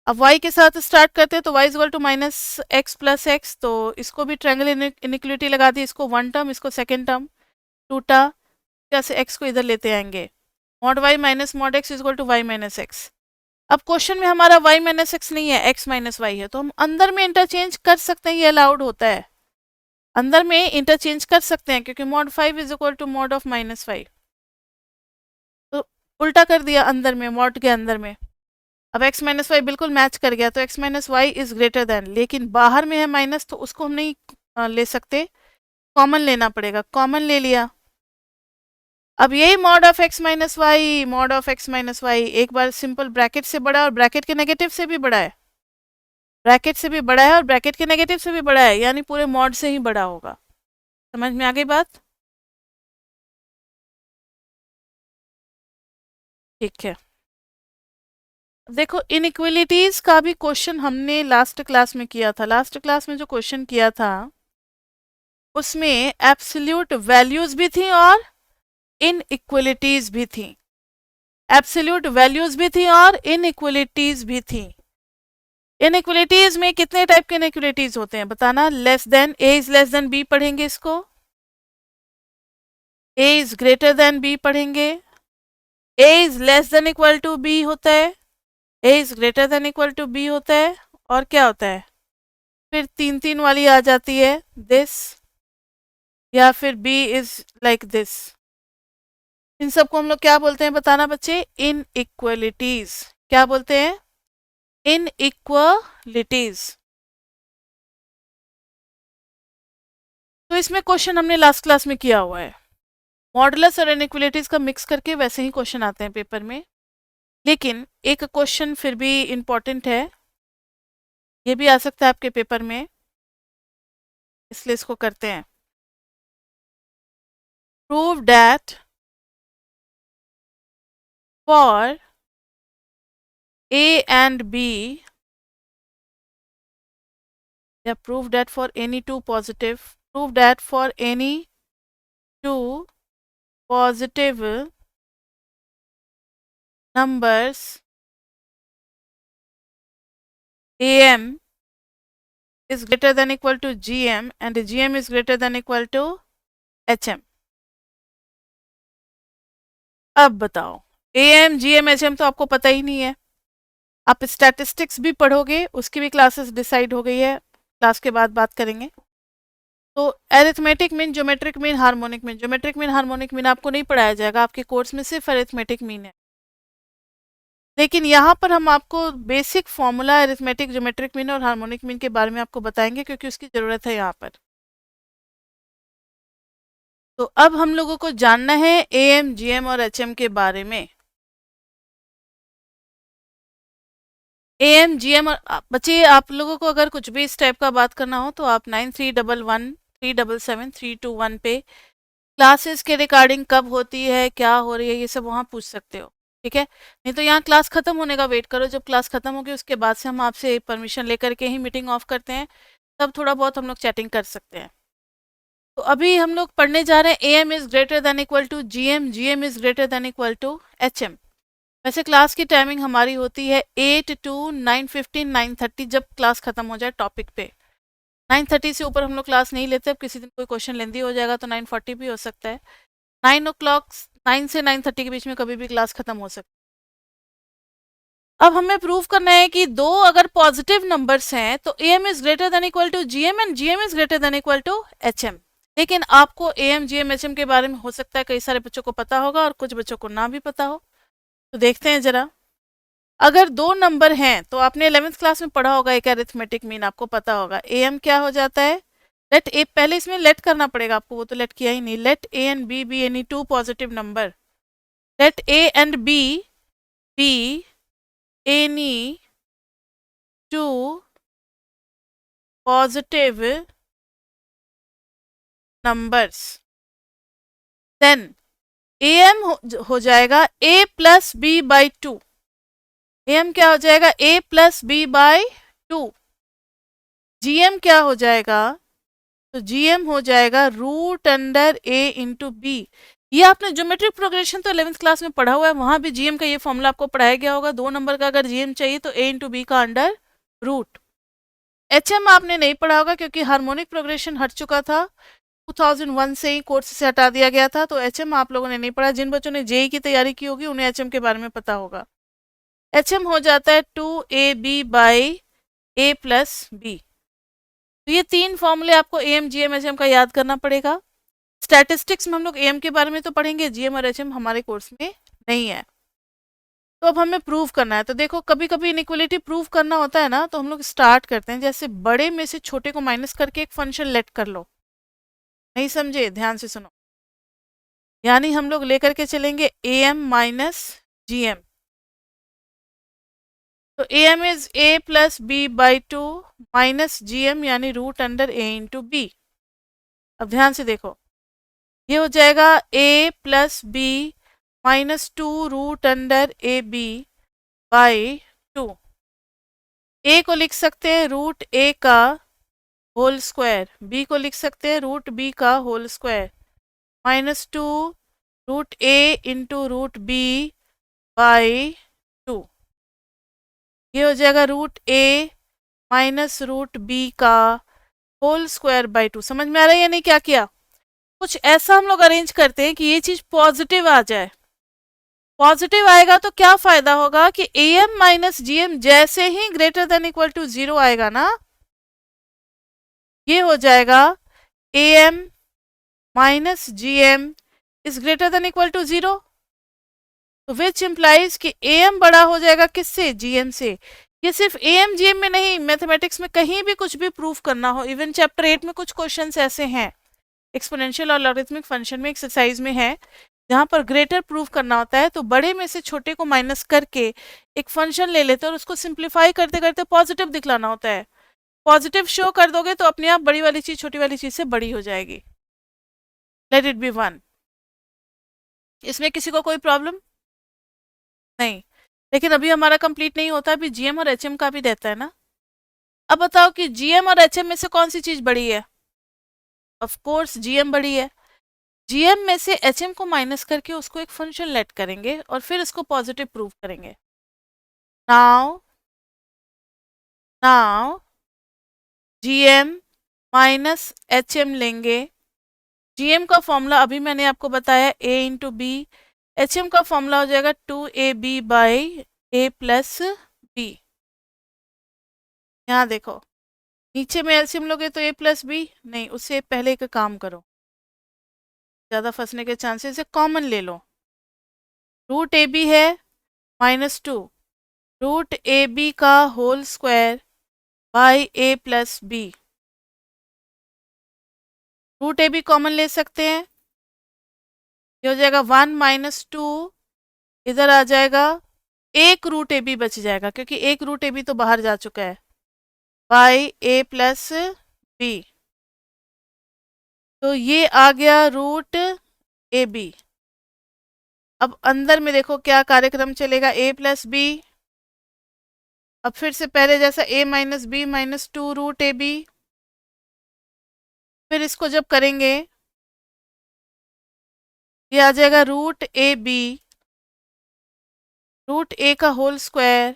अब y के साथ स्टार्ट करते हैं तो y is equal to minus x plus x, तो इसको भी ट्रायंगल इनइक्वलिटी लगा दी, इसको वन टर्म इसको सेकेंड टर्म टूटा, से x को इधर लेते आएंगे। Mod y minus mod x is equal to y minus x. अब क्वेश्चन में हमारा y माइनस एक्स नहीं है, x माइनस वाई है, तो हम अंदर में इंटरचेंज कर सकते हैं, ये अलाउड होता है। अंदर में इंटरचेंज कर सकते हैं क्योंकि mod 5 is equal to mod of minus 5, तो उल्टा कर दिया अंदर में, मॉड के अंदर में। अब x माइनस वाई बिल्कुल मैच कर गया, तो x minus y is greater than, लेकिन बाहर में है माइनस तो उसको हम नहीं ले सकते, कॉमन लेना पड़ेगा। कॉमन ले लिया। अब यही mod of x minus y, mod of x minus y एक बार सिंपल ब्रैकेट से बड़ा और ब्रैकेट के नेगेटिव से भी बड़ा है, ब्रैकेट से भी बड़ा है और ब्रैकेट के नेगेटिव से भी बड़ा है, यानी पूरे मॉड से ही बड़ा होगा। समझ में आ गई बात? ठीक है। देखो इनइक्वलिटीज का भी क्वेश्चन हमने लास्ट क्लास में किया था। लास्ट क्लास में जो क्वेश्चन किया था उसमें एब्सोल्यूट वैल्यूज भी थी और इनइक्वलिटीज भी थी। एब्सोल्यूट वैल्यूज भी थी और इनइक्वलिटीज भी थी। इनइक्वलिटीज में कितने टाइप के इनइक्वलिटीज होते हैं बताना? Less than, A is less than B पढ़ेंगे इसको, A is greater than B पढ़ेंगे, A is less than equal to B होता है, A is greater than equal to B होता है, और क्या होता है फिर तीन तीन वाली आ जाती है, दिस, या फिर बी इज लाइक दिस। इन सबको हम लोग क्या बोलते हैं बताना बच्चे? इनइक्वलिटीज। क्या बोलते हैं? इनइक्वलिटीज। तो इसमें क्वेश्चन हमने लास्ट क्लास में किया हुआ है। मॉडुलस और इनइक्वलिटीज का मिक्स करके वैसे ही क्वेश्चन आते हैं पेपर में, लेकिन एक क्वेश्चन फिर भी इम्पोर्टेंट है, ये भी आ सकता है आपके पेपर में, इसलिए इसको करते हैं। Prove that for A and B, या prove that for any two positive, prove that for any two positive numbers AM is greater than equal to GM and GM is greater than equal to HM। अब बताओ AM, GM, HM तो आपको पता ही नहीं है। आप statistics भी पढ़ोगे, उसकी भी क्लासेस डिसाइड हो गई है, क्लास के बाद बात करेंगे। तो arithmetic mean, geometric mean, harmonic mean. Geometric mean, harmonic mean आपको नहीं पढ़ाया जाएगा, आपके कोर्स में सिर्फ एरिथमेटिक मीन है। लेकिन यहाँ पर हम आपको basic formula arithmetic, geometric mean और हार्मोनिक मीन के बारे में आपको बताएंगे, क्योंकि उसकी ज़रूरत है यहाँ पर। तो अब हम लोगों को जानना है एएम, जीएम और एचएम के बारे में। एएम, जीएम और बच्चे, आप लोगों को अगर कुछ भी इस टाइप का बात करना हो तो आप 9311377321 पे क्लासेस के रिकॉर्डिंग कब होती है, क्या हो रही है, ये सब वहाँ पूछ सकते हो, ठीक है। नहीं तो यहाँ क्लास खत्म होने का वेट करो, जब क्लास खत्म होगी उसके बाद से हम आपसे परमिशन लेकर के ही मीटिंग ऑफ करते हैं, तब थोड़ा बहुत हम लोग चैटिंग कर सकते हैं। तो अभी हम लोग पढ़ने जा रहे हैं AM is greater than equal to GM, GM is greater than equal to HM. वैसे क्लास की टाइमिंग हमारी होती है 8 टू 9:15, 9:30, जब क्लास खत्म हो जाए टॉपिक पे। 9:30 से ऊपर हम लोग क्लास नहीं लेते। अब किसी दिन कोई क्वेश्चन लेंदी हो जाएगा तो 9:40 भी हो सकता है। 9 o'clock, 9 से 9:30 के बीच में कभी भी क्लास खत्म हो सकती है। अब हमें प्रूव करना है कि दो अगर पॉजिटिव नंबर्स हैं तो AM is greater than equal to GM and GM is greater than equal to HM. लेकिन आपको एएम, जीएम, एचएम के बारे में हो सकता है कई सारे बच्चों को पता होगा और कुछ बच्चों को ना भी पता हो। तो देखते हैं जरा। अगर दो नंबर हैं तो आपने 11th क्लास में पढ़ा होगा एक अरिथमेटिक मीन, आपको पता होगा। एम क्या हो जाता है, लेट ए, पहले इसमें लेट करना पड़ेगा आपको, वो तो लेट किया ही नहीं। Let a and b be any two positive number, let a and b be any two positive numbers, then M हो जाएगा ए प्लस बी बाई 2। एम क्या हो जाएगा, ए प्लस बी बाई 2। जीएम क्या हो जाएगा, तो जीएम हो जाएगा रूट अंडर ए इंटू बी। ये आपने ज्योमेट्रिक प्रोग्रेशन तो 11th क्लास में पढ़ा हुआ है, वहां भी जीएम का ये फॉर्मूला आपको पढ़ाया गया होगा। दो नंबर का अगर जीएम चाहिए तो ए इंटू बी का अंडर रूट। एचएम आपने नहीं पढ़ा होगा क्योंकि हार्मोनिक प्रोग्रेशन हट चुका था, 2001 से ही कोर्स से हटा दिया गया था, तो एचएम आप लोगों ने नहीं पढ़ा। जिन बच्चों ने जेई की तैयारी की होगी उन्हें एचएम के बारे में पता होगा। एचएम हो जाता है 2ab by A plus B. तो ये तीन फॉर्मूले आपको एम, जीएम, एचएम का याद करना पड़ेगा। स्टैटिस्टिक्स में हम लोग एम के बारे में तो पढ़ेंगे, जीएम और एचएम हमारे कोर्स में नहीं है। तो अब हमें प्रूव करना है। तो देखो, कभी कभी इनइक्वलिटी प्रूव करना होता है ना, तो हम लोग स्टार्ट करते हैं जैसे बड़े में से छोटे को माइनस करके एक फंक्शन लेट कर लो। नहीं समझे, ध्यान से सुनो। यानी हम लोग लेकर के चलेंगे एम माइनस जीएम। तो M is A plus B by 2 minus GM यानी रूट अंडर ए इंटू बी। अब ध्यान से देखो, ये हो जाएगा ए plus B minus 2 root under A B by 2। A को लिख सकते हैं रूट ए का होल स्क्वायर, बी को लिख सकते हैं रूट बी का whole square, minus 2 root A into root B by 2। ये हो जाएगा रूट ए माइनस रूट बी का होल स्क्वायर बाई 2। समझ में आ रहा है या नहीं क्या किया? कुछ ऐसा हम लोग अरेंज करते हैं कि ये चीज पॉजिटिव आ जाए। पॉजिटिव आएगा तो क्या फायदा होगा कि एम माइनस जीएम जैसे ही ग्रेटर देन इक्वल टू 0 आएगा ना, ये हो जाएगा M minus GM is greater than equal to 0, तो विच इंप्लाइज कि एम बड़ा हो जाएगा किससे, जीएम से। ये सिर्फ एम जीएम में नहीं, मैथमेटिक्स में कहीं भी कुछ भी प्रूफ करना हो, इवन चैप्टर 8 में कुछ क्वेश्चंस ऐसे हैं, एक्सपोनेंशियल और लॉगरिथमिक फंक्शन में एक्सरसाइज में है, जहां पर ग्रेटर प्रूफ करना होता है तो बड़े में से छोटे को माइनस करके एक फंक्शन ले लेते हैं और उसको सिंप्लीफाई करते करते पॉजिटिव दिखलाना होता है। पॉजिटिव शो कर दोगे तो अपने आप बड़ी वाली चीज छोटी वाली चीज से बड़ी हो जाएगी। Late it be 1। इसमें किसी को कोई प्रॉब्लम नहीं। लेकिन अभी हमारा कंप्लीट नहीं होता, अभी जीएम और एचएम का भी रहता है ना। अब बताओ कि जीएम और एचएम में से कौन सी चीज बड़ी है? ऑफ कोर्स जीएम बड़ी है। जीएम में से एचएम को माइनस करके उसको एक फंक्शन लेट करेंगे और फिर इसको पॉजिटिव प्रूव करेंगे। Now now GM minus HM लेंगे। जीएम का फॉर्मूला अभी मैंने आपको बताया ए इंटू बी, एचएम का फॉर्मूला हो जाएगा 2ab by A plus B. यहाँ देखो, नीचे में एलसीएम लोगे तो ए प्लस बी नहीं, उससे पहले एक काम करो, ज़्यादा फंसने के चांसेस है, कॉमन ले लो। रूट ए बी है माइनस 2, रूट ए बी का whole square by A plus b. Root A b common ले सकते हैं, ये हो जाएगा 1 - 2, इधर आ जाएगा एक रूट ए बी बच जाएगा क्योंकि एक रूट ए बी तो बाहर जा चुका है, बाई ए प्लस बी। तो ये आ गया रूट ए बी। अब अंदर में देखो क्या कार्यक्रम चलेगा, ए प्लस बी। अब फिर से पहले जैसा a - b - 2 root A B. फिर इसको जब करेंगे ये आ जाएगा root A B, root A का whole square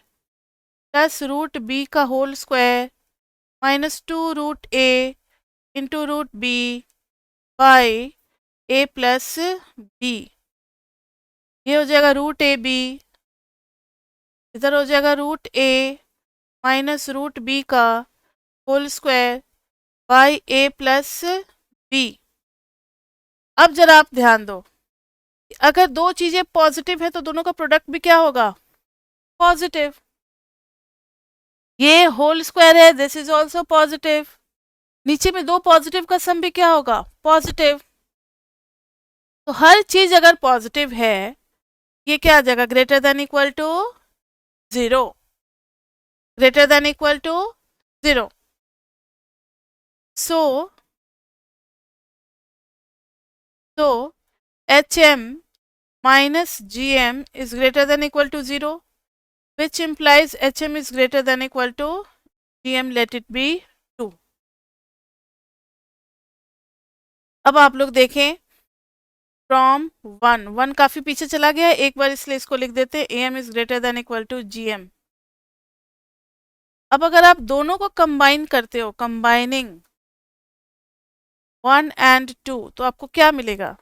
plus root B का whole square -2 root A into root B by A plus B. ये हो जाएगा रूट ए बी, इधर हो जाएगा रूट ए माइनस रूट बी का whole square by A plus B. अब जरा आप ध्यान दो, अगर दो चीजें पॉजिटिव है तो दोनों का प्रोडक्ट भी क्या होगा, पॉजिटिव। ये होल स्क्वायर है, दिस इज ऑल्सो पॉजिटिव, नीचे में दो पॉजिटिव का सम भी क्या होगा, पॉजिटिव। तो हर चीज अगर पॉजिटिव है ये क्या आ जाएगा, greater than equal to 0, greater than equal to 0। So HM minus GM is greater than equal to 0, which implies HM is greater than equal to GM, let it be 2। अब आप लोग देखें फ्रॉम 1 काफी पीछे चला गया है, एक बार इसलिए इसको लिख देते हैं AM is greater than equal to GM। अब अगर आप दोनों को कंबाइन करते हो, कंबाइनिंग 1 and 2, तो आपको क्या मिलेगा,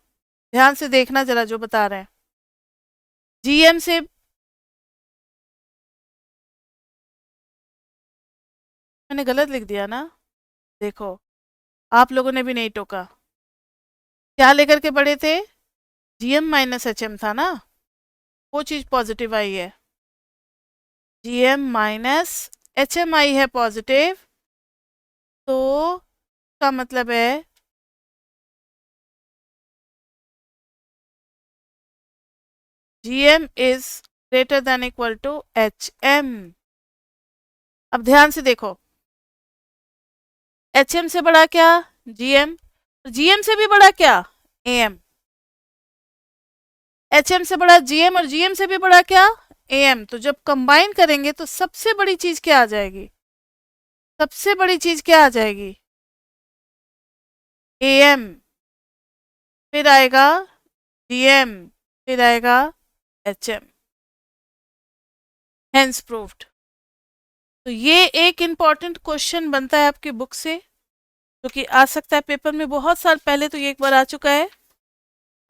ध्यान से देखना जरा जो बता रहे हैं। GM से मैंने गलत लिख दिया ना, देखो आप लोगों ने भी नहीं टोका, क्या लेकर के पढ़े थे, GM माइनस HM था ना, वो चीज पॉजिटिव आई है, GM माइनस HM आई है पॉजिटिव, तो का मतलब है GM is greater than equal to HM। अब ध्यान से देखो, HM से बड़ा क्या, GM, GM से भी बड़ा क्या, AM, HM से बड़ा GM और GM से भी बड़ा क्या, AM। तो जब कंबाइन करेंगे तो सबसे बड़ी चीज क्या आ जाएगी, सबसे बड़ी चीज क्या आ जाएगी, AM, फिर आएगा GM, फिर आएगा HM, हेंस प्रूव्ड। तो ये एक इम्पॉर्टेंट क्वेश्चन बनता है आपकी बुक से, जो कि आ सकता है पेपर में, बहुत साल पहले तो ये एक बार आ चुका है,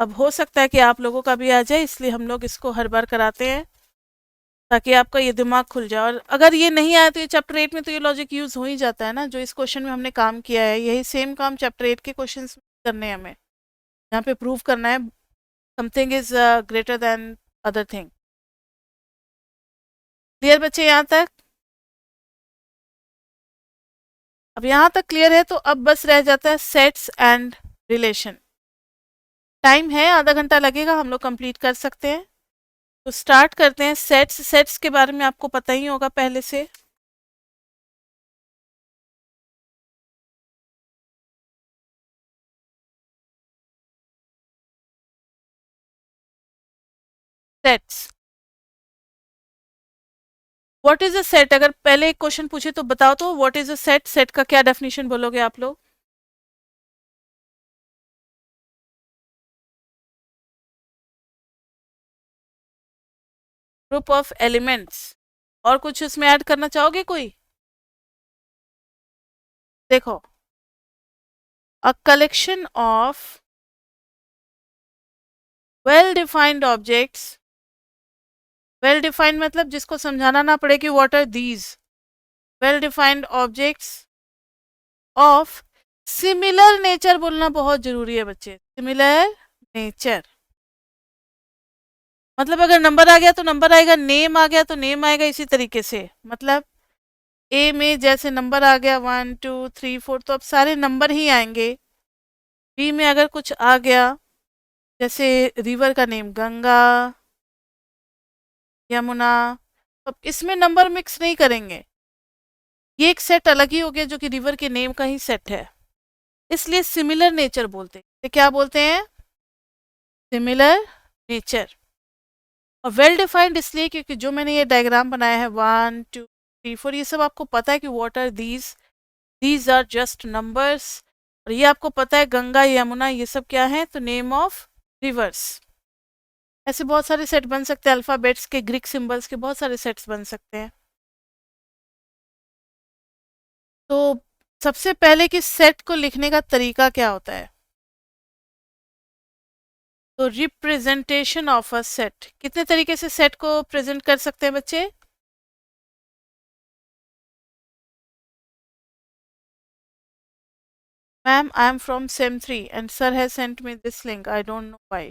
अब हो सकता है कि आप लोगों का भी आ जाए, इसलिए हम लोग इसको हर बार कराते हैं ताकि आपका ये दिमाग खुल जाए। और अगर ये नहीं आया तो ये चैप्टर 8 में तो ये लॉजिक यूज हो ही जाता है ना, जो इस क्वेश्चन में हमने काम किया है यही सेम काम चैप्टर 8 के क्वेश्चन करने हैं हमें, यहाँ पे प्रूव करना है something is greater then other thing. Clear बच्चे यहाँ तक, अब यहाँ तक क्लियर है, तो अब बस रह जाता है सेट्स एंड रिलेशन। टाइम है, आधा घंटा लगेगा, हम लोग कंप्लीट कर सकते हैं। तो स्टार्ट करते हैं। सेट्स, सेट्स के बारे में आपको पता ही होगा पहले से, sets, what is a set. अगर पहले एक क्वेश्चन पूछे तो बताओ तो what is a set, set का क्या डेफिनेशन बोलोगे आप लोग, ग्रुप ऑफ एलिमेंट्स। और कुछ उसमें ऐड करना चाहोगे कोई, देखो, a collection of well defined objects, well defined मतलब जिसको समझाना ना पड़े कि what are these, well defined objects of similar nature, बोलना बहुत जरूरी है बच्चे, सिमिलर नेचर। मतलब अगर नंबर आ गया तो नंबर आएगा, नेम आ गया तो नेम आएगा, इसी तरीके से। मतलब ए में जैसे नंबर आ गया 1 2 3 4, तो अब सारे नंबर ही आएंगे। बी में अगर कुछ आ गया, जैसे रिवर का नेम गंगा, यमुना, तो अब इसमें नंबर मिक्स नहीं करेंगे। ये एक सेट अलग ही हो गया जो कि रिवर के नेम का ही सेट है, इसलिए सिमिलर नेचर बोलते हैं। तो क्या बोलते हैं? Similar nature. और वेल डिफाइंड इसलिए क्योंकि जो मैंने ये डायग्राम बनाया है 1 2 3 4, ये सब आपको पता है कि what are these are just numbers. और ये आपको पता है गंगा यमुना ये सब क्या है, तो नेम ऑफ रिवर्स। ऐसे बहुत सारे सेट बन सकते हैं, अल्फाबेट्स के, ग्रीक सिंबल्स के बहुत सारे सेट्स बन सकते हैं। तो सबसे पहले किस सेट को लिखने का तरीका क्या होता है? तो रिप्रेजेंटेशन ऑफ अ सेट, कितने तरीके से सेट को प्रेजेंट कर सकते हैं बच्चे? Ma'am I am from sem 3 and sir has sent me this link, I don't know why.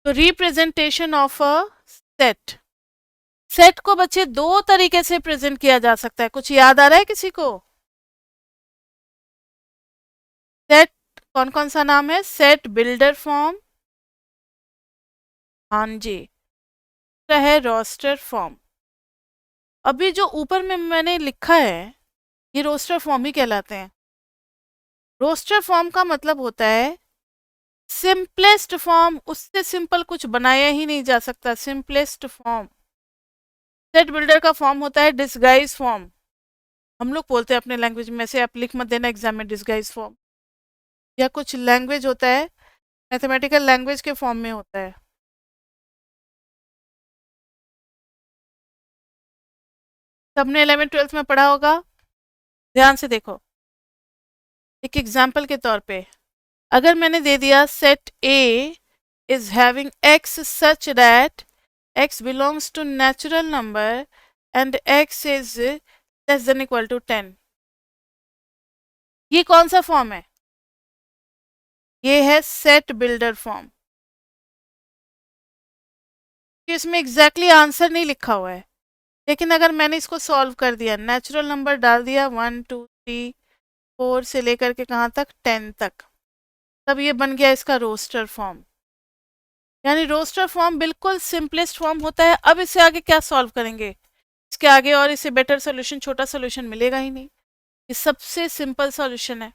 तो representation of a set, set को बच्चे दो तरीके से प्रेजेंट किया जा सकता है, कुछ याद आ रहा है किसी को? सेट कौन कौन सा नाम है? सेट बिल्डर फॉर्म, हाँ जी, है रोस्टर फॉर्म। अभी जो ऊपर में मैंने लिखा है ये रोस्टर फॉर्म ही कहलाते हैं। रोस्टर फॉर्म का मतलब होता है सिंपलेस्ट फॉर्म, उससे सिंपल कुछ बनाया ही नहीं जा सकता, सिंपलेस्ट फॉर्म। सेट बिल्डर का फॉर्म होता है डिसगाइज फॉर्म, हम लोग बोलते हैं अपने लैंग्वेज में, से आप लिख मत देना एग्जाम में डिसगाइज फॉर्म। या कुछ लैंग्वेज होता है मैथमेटिकल लैंग्वेज के फॉर्म में होता है। सबने 11th 12th में पढ़ा होगा, ध्यान से देखो। एक एग्जाम्पल के तौर पे अगर मैंने दे दिया set A is having x such that x belongs to natural number and x is less than equal to 10, ये कौन सा फॉर्म है? ये है सेट बिल्डर फॉर्म। इसमें एग्जैक्टली आंसर नहीं लिखा हुआ है, लेकिन अगर मैंने इसको सॉल्व कर दिया, नेचुरल नंबर डाल दिया 1 2 3 4 से लेकर के कहाँ तक, 10 तक, तब ये बन गया इसका रोस्टर फॉर्म। यानी रोस्टर फॉर्म बिल्कुल सिंपलेस्ट फॉर्म होता है। अब इससे आगे क्या सॉल्व करेंगे, इसके आगे और इससे बेटर सोल्यूशन, छोटा सोल्यूशन मिलेगा ही नहीं, ये सबसे सिंपल सॉल्यूशन है।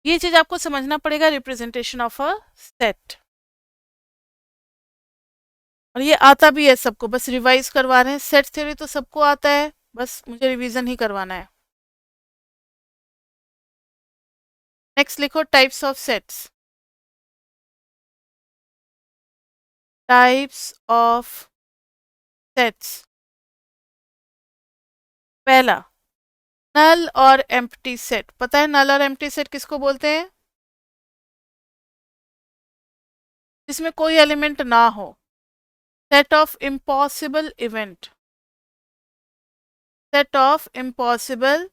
ये चीज आपको समझना पड़ेगा, रिप्रेजेंटेशन ऑफ अ सेट। और ये आता भी है सबको, बस रिवाइज करवा रहे हैं। सेट थ्योरी तो सबको आता है, बस मुझे रिवीजन ही करवाना है। नेक्स्ट लिखो types of sets. Types of sets, पहला नल और एम्प्टी सेट। पता है नल और एम्प्टी सेट किसको बोलते हैं? जिसमें कोई एलिमेंट ना हो। Set of impossible event, set of impossible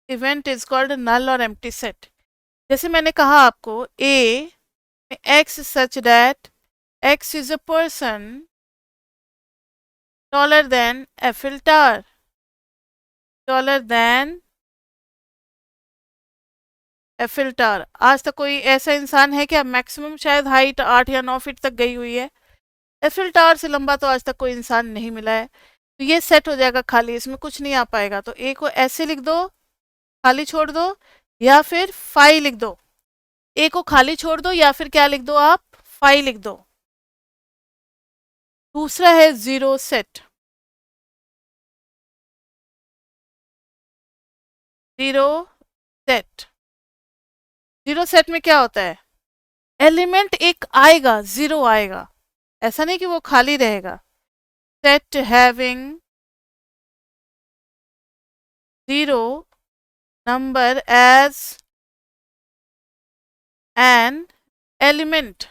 event is called null और एम्प्टी सेट। जैसे मैंने कहा आपको ए में x such that x is a person taller than Eiffel Tower, taller than Eiffel Tower। आज तक कोई ऐसा इंसान है क्या, मैक्सिमम शायद हाइट 8 या 9 फीट तक गई हुई है, एफिल टावर से लंबा तो आज तक कोई इंसान नहीं मिला है। तो ये सेट हो जाएगा खाली, इसमें कुछ नहीं आ पाएगा। तो ए को ऐसे लिख दो, खाली छोड़ दो, या फिर फाई लिख दो। ए को खाली छोड़ दो या फिर क्या लिख दो आप, फाई लिख दो। दूसरा है zero set. Zero set, zero set में क्या होता है, एलिमेंट एक आएगा, जीरो आएगा, ऐसा नहीं कि वो खाली रहेगा। Set having zero number as an element,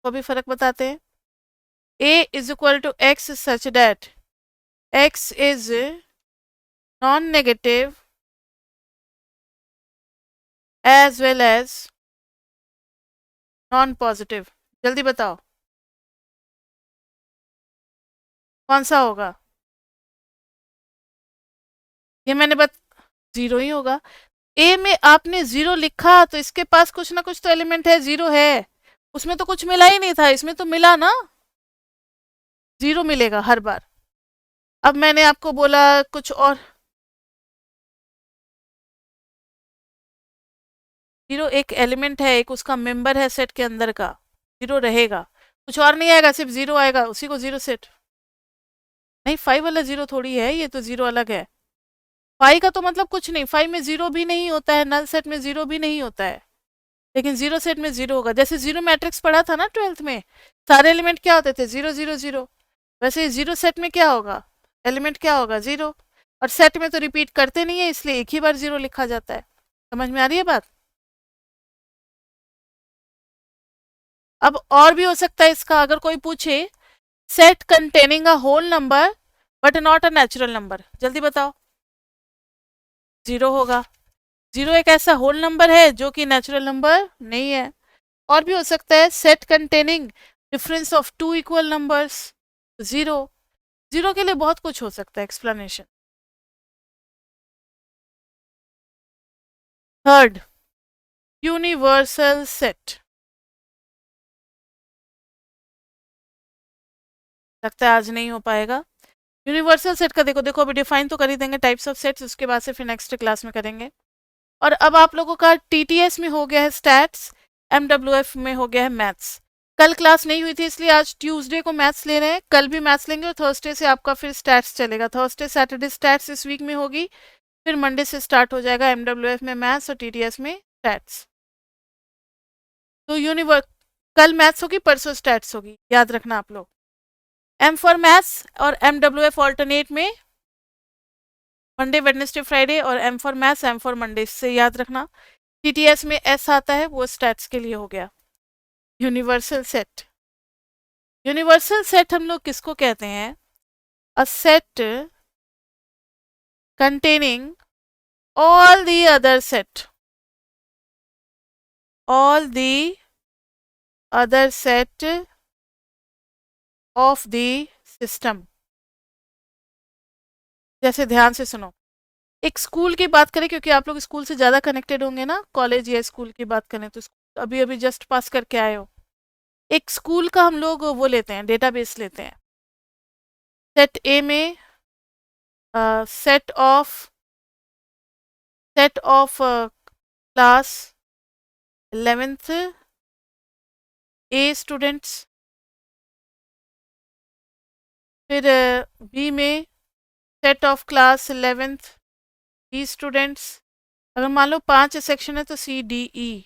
को भी फर्क बताते हैं। A is equal to x such that x is non negative as well as non positive. जल्दी बताओ कौन सा होगा। ये मैंने बत जीरो ही होगा। ए में आपने जीरो लिखा तो इसके पास कुछ ना कुछ तो एलिमेंट है, जीरो है। उसमें तो कुछ मिला ही नहीं था, इसमें तो मिला ना। जीरो मिलेगा हर बार। अब मैंने आपको बोला कुछ और। जीरो एक एलिमेंट है, एक उसका मेंबर है सेट के अंदर का। जीरो रहेगा, कुछ और नहीं आएगा, सिर्फ जीरो आएगा, उसी को जीरो सेट। नहीं, फाइव वाला जीरो थोड़ी है, ये तो जीरो अलग है। फाइव का तो मतलब कुछ नहीं, फाइव में जीरो भी नहीं होता है, नल सेट में जीरो भी नहीं होता है। लेकिन जीरो सेट में जीरो होगा। जैसे जीरो मैट्रिक्स पढ़ा था ना ट्वेल्थ में, सारे एलिमेंट क्या होते थे, जीरो जीरो जीरो। वैसे जीरो सेट में क्या होगा, एलिमेंट क्या होगा, जीरो। और सेट में तो रिपीट करते नहीं है, इसलिए एक ही बार जीरो लिखा जाता है। समझ में आ रही है बात। अब और भी हो सकता है इसका, अगर कोई पूछे set containing a whole number but not a natural number, जल्दी बताओ। जीरो होगा। जीरो एक ऐसा होल नंबर है जो कि नेचुरल नंबर नहीं है। और भी हो सकता है set containing difference of two equal numbers, zero. Zero के लिए बहुत कुछ हो सकता है एक्सप्लेनेशन। Third, universal set. लगता है आज नहीं हो पाएगा। यूनिवर्सल सेट का देखो देखो, अभी डिफाइन तो कर ही देंगे टाइप्स ऑफ सेट्स, उसके बाद से फिर नेक्स्ट क्लास में करेंगे। और अब आप लोगों का टीटीएस में हो गया है स्टैट्स, एमडब्ल्यूएफ में हो गया है मैथ्स। कल क्लास नहीं हुई थी इसलिए आज ट्यूसडे को मैथ्स ले रहे हैं, कल भी मैथ्स लेंगे और थर्सडे से आपका फिर स्टैट्स चलेगा। थर्सडे सैटरडे स्टैट्स इस वीक में होगी, फिर मंडे से स्टार्ट हो जाएगा एमडब्ल्यूएफ में मैथ्स और टीटीएस में स्टैट्स। तो यूनिवर्स कल मैथ्स होगी, परसों स्टैट्स होगी, याद रखना आप लोग। एम फॉर मैथ्स और एमडब्ल्यूएफ ऑल्टरनेट में, मंडे वेडनेसडे फ्राइडे, और M for maths M for Monday, से याद रखना। टीटीएस में एस आता है, वो स्टैट्स के लिए हो गया। यूनिवर्सल सेट, यूनिवर्सल सेट हम लोग किसको कहते हैं, a set containing all the other set, all the other set of the system। जैसे ध्यान से सुनो, एक स्कूल की बात करें, क्योंकि आप लोग स्कूल से ज़्यादा कनेक्टेड होंगे ना, कॉलेज या स्कूल की बात करें तो अभी अभी जस्ट पास करके आए हो। एक स्कूल का हम लोग वो लेते हैं, डेटाबेस लेते हैं। सेट ए में set of class 11th A students. फिर बी में set of class 11th B students. अगर मान लो 5 सेक्शन है तो सी डी ई।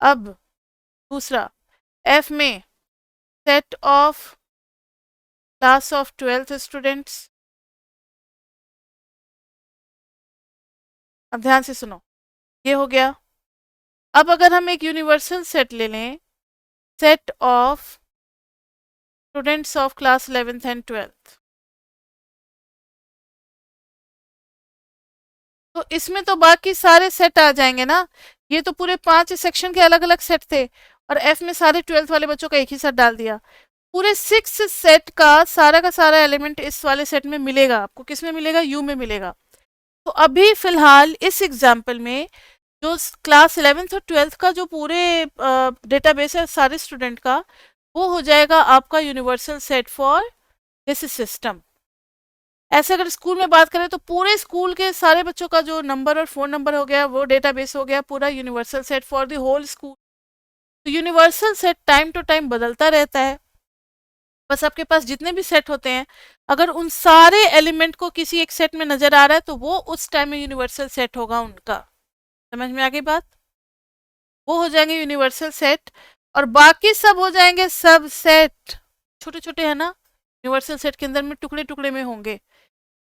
अब दूसरा, एफ में set of class of 12th students. अब ध्यान से सुनो, ये हो गया। अब अगर हम एक यूनिवर्सल सेट ले लें, set of students of class 11th and 12th, तो इसमें तो बाकी सारे सेट आ जाएंगे ना। ये तो पूरे 5 सेक्शन के अलग अलग सेट थे, और एफ में सारे 12th वाले बच्चों का एक ही सेट डाल दिया। पूरे 6 सेट का सारा एलिमेंट इस वाले सेट में मिलेगा आपको। किस में मिलेगा, यू में मिलेगा। तो अभी फिलहाल इस एग्जाम्पल में जो क्लास 11th और 12th का जो पूरे डेटाबेस है सारे स्टूडेंट का, वो हो जाएगा आपका universal set for this system. ऐसे अगर स्कूल में बात करें तो पूरे स्कूल के सारे बच्चों का जो नंबर और फ़ोन नंबर हो गया, वो डेटाबेस हो गया पूरा universal set for the whole school. तो universal set time to time बदलता रहता है। बस आपके पास जितने भी सेट होते हैं, अगर उन सारे एलिमेंट को किसी एक सेट में नजर आ रहा है तो वो उस टाइम में यूनिवर्सल सेट होगा उनका। समझ में आ गई बात। वो हो जाएंगे यूनिवर्सल सेट, और बाकी सब हो जाएंगे सब सेट। छोटे छोटे है ना, यूनिवर्सल सेट के अंदर में टुकड़े टुकड़े में होंगे।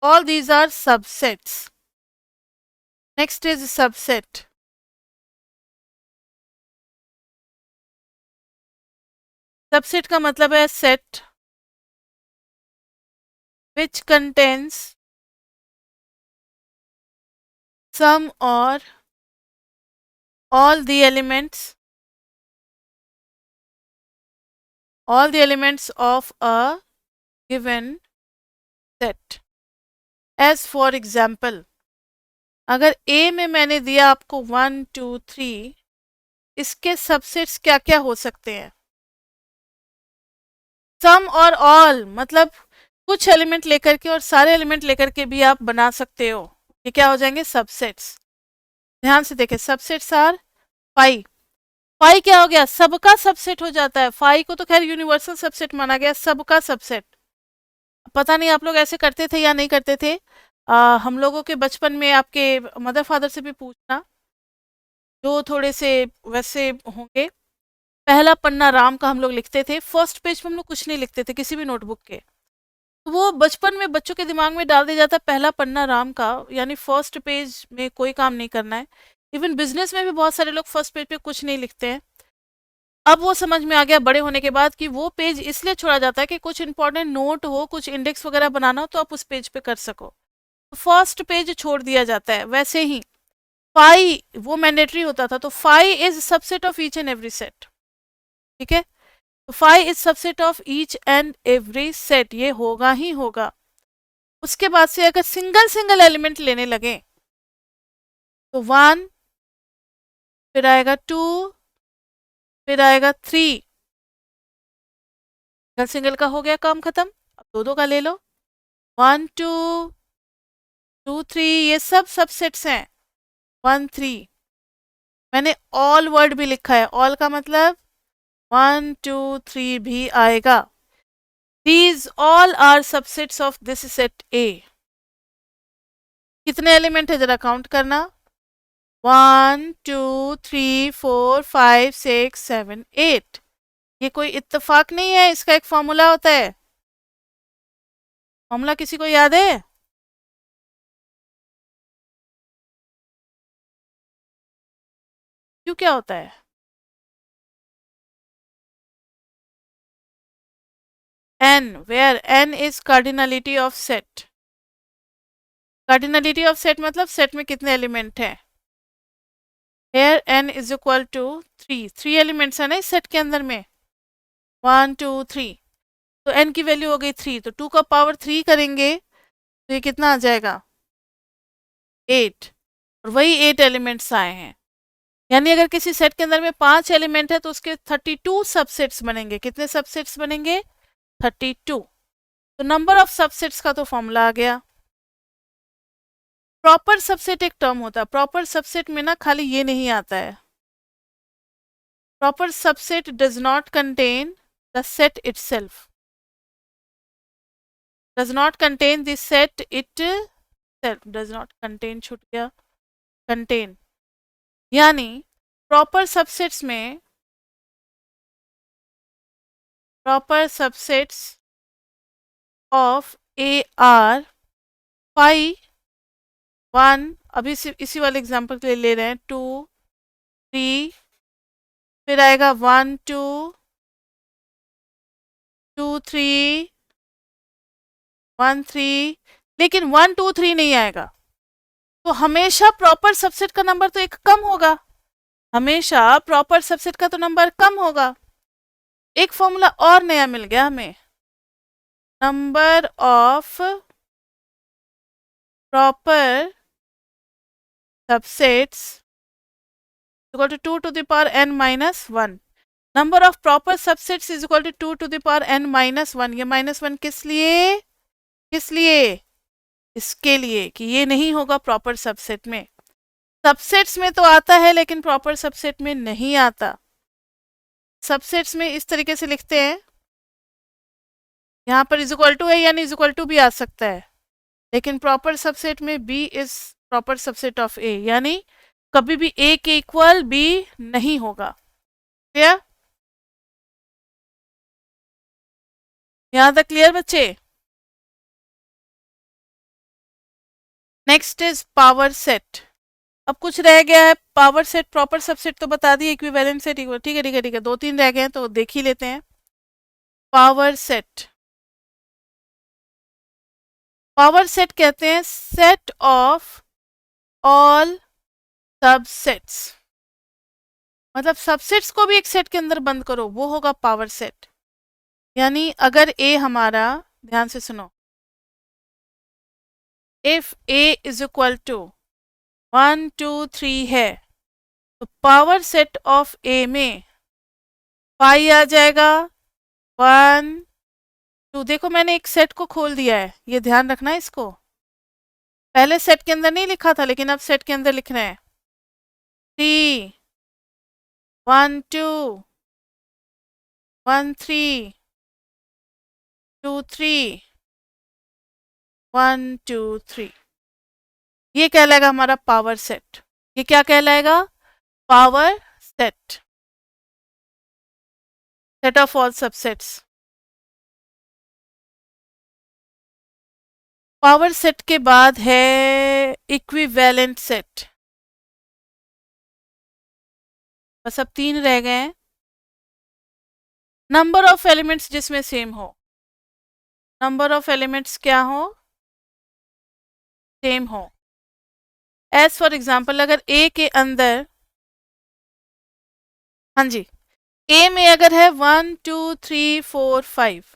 All these are subsets. Next is subset. Subset का मतलब है सेट विच कंटेन्स सम और all the elements of a given set. As for example, अगर A में मैंने दिया आपको 1 2 3, इसके सबसेट्स क्या क्या हो सकते हैं? सम और ऑल, मतलब कुछ एलिमेंट लेकर के और सारे एलिमेंट लेकर के भी आप बना सकते हो। ये क्या हो जाएंगे? सबसेट्स। ध्यान से देखें, सबसेट्स आर फाई। फाई क्या हो गया? सबका सबसेट हो जाता है। फाई को तो खैर यूनिवर्सल सबसेट माना गया, सबका सबसेट। पता नहीं आप लोग ऐसे करते थे या नहीं करते थे। हम लोगों के बचपन में आपके मदर फादर से भी पूछना, जो थोड़े से वैसे होंगे। पहला पन्ना राम का हम लोग लिखते थे, फर्स्ट पेज पे हम लोग कुछ नहीं लिखते थे किसी भी नोटबुक के। तो वो बचपन में बच्चों के दिमाग में डाल दिया जाता है पहला पन्ना राम का, यानी फर्स्ट पेज में कोई काम नहीं करना है। इवन बिजनेस में भी बहुत सारे लोग फर्स्ट पेज पे कुछ नहीं लिखते हैं। अब वो समझ में आ गया बड़े होने के बाद कि वो पेज इसलिए छोड़ा जाता है कि कुछ इंपॉर्टेंट नोट हो, कुछ इंडेक्स वगैरह बनाना हो तो आप उस पेज पे कर सको। फर्स्ट पेज छोड़ दिया जाता है। वैसे ही फाई वो मैंडेटरी होता था, तो phi is subset of each and every set. ठीक है, तो phi is subset of each and every set, ये होगा ही होगा। उसके बाद से अगर सिंगल सिंगल एलिमेंट लेने लगे तो 1, फिर आएगा 2, फिर आएगा 3। सिंगल सिंगल का हो गया काम खत्म। अब दो दो का ले लो, 1 2 2 3, ये सब सबसेट्स हैं। 1 3, मैंने ऑल वर्ड भी लिखा है, ऑल का मतलब 1 2 3 भी आएगा। These all are subsets of this set A. कितने एलिमेंट है जरा काउंट करना, 1 2 3 4 5 6 7 8। ये कोई इत्तेफाक नहीं है, इसका एक फॉर्मूला होता है। फॉर्मूला किसी को याद है? क्यों, क्या होता है? n, where n is cardinality of set। Cardinality of set मतलब सेट में कितने एलिमेंट हैं। Here n is equal to 3, 3 elements है ना इस सेट के अंदर में, 1 2 3। तो n की वैल्यू हो गई 3, तो 2 का पावर 3 करेंगे तो ये कितना आ जाएगा, 8। और वही 8 एलिमेंट्स आए हैं। यानी अगर किसी सेट के अंदर में 5 एलिमेंट है तो उसके 32 सबसेट्स बनेंगे। कितने सबसेट्स बनेंगे? 32। तो नंबर ऑफ सबसेट्स का तो फॉर्मूला आ गया। प्रॉपर सबसेट एक टर्म होता है, प्रॉपर सबसेट में ना खाली ये नहीं आता है। Proper subset does not contain the set itself, does not contain the set itself, does not contain छूट गया, कंटेन। यानी प्रॉपर सबसेट्स में, proper subsets of A are phi 1, अभी इसी वाले एग्जांपल के लिए ले रहे हैं, 2 3, फिर आएगा 1 2 2 3 1 3, लेकिन 1 2 3 नहीं आएगा। तो हमेशा प्रॉपर सबसेट का नंबर तो एक कम होगा, हमेशा प्रॉपर सबसेट का तो नंबर कम होगा। एक फॉर्मूला और नया मिल गया हमें, number of proper subsets equal to 2 to the power n minus 1। Number of proper subsets is equal to 2 to the power n minus 1। ये -1 किस लिए, किस लिए? इसके लिए कि ये नहीं होगा प्रॉपर सबसेट में। सबसेट्स में तो आता है लेकिन प्रॉपर सबसेट में नहीं आता। सबसेट्स में इस तरीके से लिखते हैं, यहाँ पर इज इक्वल टू है यानी इज इक्वल टू भी आ सकता है, लेकिन प्रॉपर सबसेट में B is proper subset of A, यानी कभी भी ए के इक्वल बी नहीं होगा। क्लियर? यहाँ तक क्लियर बच्चे? Next is power set. अब कुछ रह गया है, पावर सेट प्रॉपर सबसेट तो बता दिए, इक्विवेलेंट सेट इक्वल, ठीक है ठीक है ठीक है, 2-3 रह गए हैं तो देख ही लेते हैं। पावर सेट, पावर सेट कहते हैं सेट ऑफ ऑल सबसेट्स। मतलब सबसेट्स को भी एक सेट के अंदर बंद करो, वो होगा पावर सेट। यानी अगर ए हमारा, ध्यान से सुनो, if A is equal to 1 2 3 है, तो पावर सेट ऑफ ए में पाई आ जाएगा 1 2। देखो मैंने एक सेट को खोल दिया है, ये ध्यान रखना है इसको। पहले सेट के अंदर नहीं लिखा था, लेकिन अब सेट के अंदर लिख रहे हैं। 3 1 2 1 3 2 3 1 2 3। ये कहलाएगा हमारा पावर सेट। ये क्या कहलाएगा? Power set, set of all subsets. Power set के बाद है इक्विवेलेंट सेट। बस अब 3 रह गए हैं। नंबर ऑफ एलिमेंट्स जिसमें सेम हो, नंबर ऑफ एलिमेंट्स क्या हो? सेम हो। एज फॉर एग्जाम्पल, अगर ए के अंदर, हाँ जी, ए में अगर है 1 2 3 4 5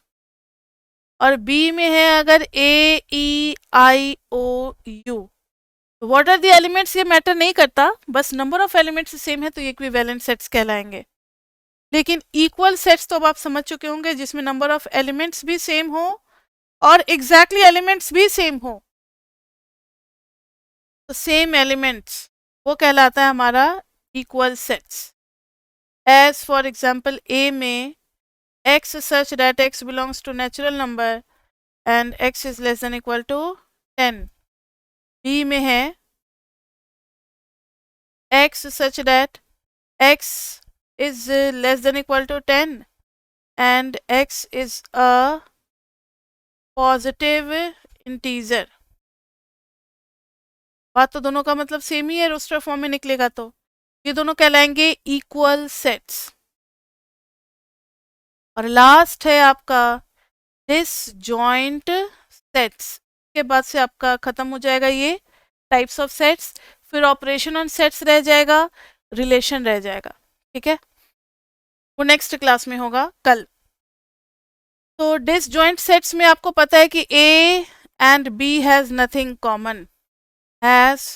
और बी में है अगर A E I O U, what are the elements ये मैटर नहीं करता, बस नंबर ऑफ एलिमेंट्स सेम है तो ये इक्विवेलेंट सेट्स कहलाएंगे। लेकिन इक्वल सेट्स तो अब आप समझ चुके होंगे जिसमें नंबर ऑफ एलिमेंट्स भी सेम हो और एग्जैक्टली एलिमेंट्स भी सेम हो। तो सेम एलिमेंट्स वो कहलाता है हमारा equal sets. As for example, A में x such that x belongs to natural number and x is less than equal to 10। b में है x such that x is less than equal to 10 and x is a positive integer। बात तो दोनों का मतलब same ही है, roster form में निकलेगा तो ये दोनों कहलाएंगे इक्वल सेट्स। और लास्ट है आपका डिसजॉइंट सेट्स। के बाद से आपका खत्म हो जाएगा ये टाइप्स ऑफ सेट्स, फिर ऑपरेशन ऑन सेट्स रह जाएगा, रिलेशन रह जाएगा। ठीक है, वो नेक्स्ट क्लास में होगा कल। तो डिसजॉइंट सेट्स में आपको पता है कि A and B has nothing common, has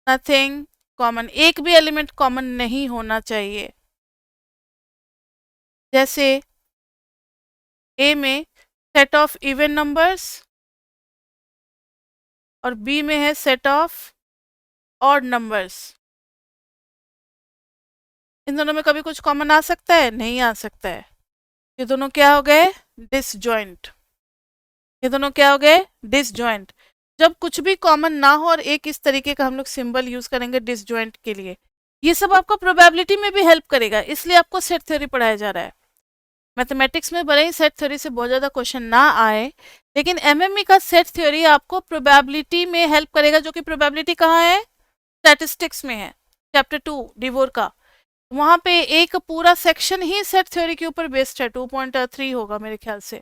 nothing common, एक भी एलिमेंट कॉमन नहीं होना चाहिए। जैसे ए में सेट ऑफ इवन नंबर्स और बी में है सेट ऑफ ऑड नंबर्स। इन दोनों में कभी कुछ कॉमन आ सकता है? नहीं आ सकता है। ये दोनों क्या हो गए? डिसजॉइंट। ये दोनों क्या हो गए? डिसजॉइंट। जब कुछ भी कॉमन ना हो और एक इस तरीके का हम लोग सिंबल यूज करेंगे डिसजॉइंट के लिए, ये सब आपको प्रोबेबिलिटी में भी हेल्प करेगा, इसलिए आपको सेट थ्योरी पढ़ाया जा रहा है। मैथमेटिक्स में भले ही सेट थ्योरी से बहुत ज़्यादा क्वेश्चन ना आए, लेकिन एमएमई का सेट थ्योरी आपको प्रोबेबिलिटी में हेल्प करेगा, जो कि प्रोबेबिलिटी कहाँ है? स्टैटिस्टिक्स में है, चैप्टर 2 डिवोर का। वहाँ पे एक पूरा सेक्शन ही सेट थ्योरी के ऊपर बेस्ड है, 2.3 होगा मेरे ख्याल से।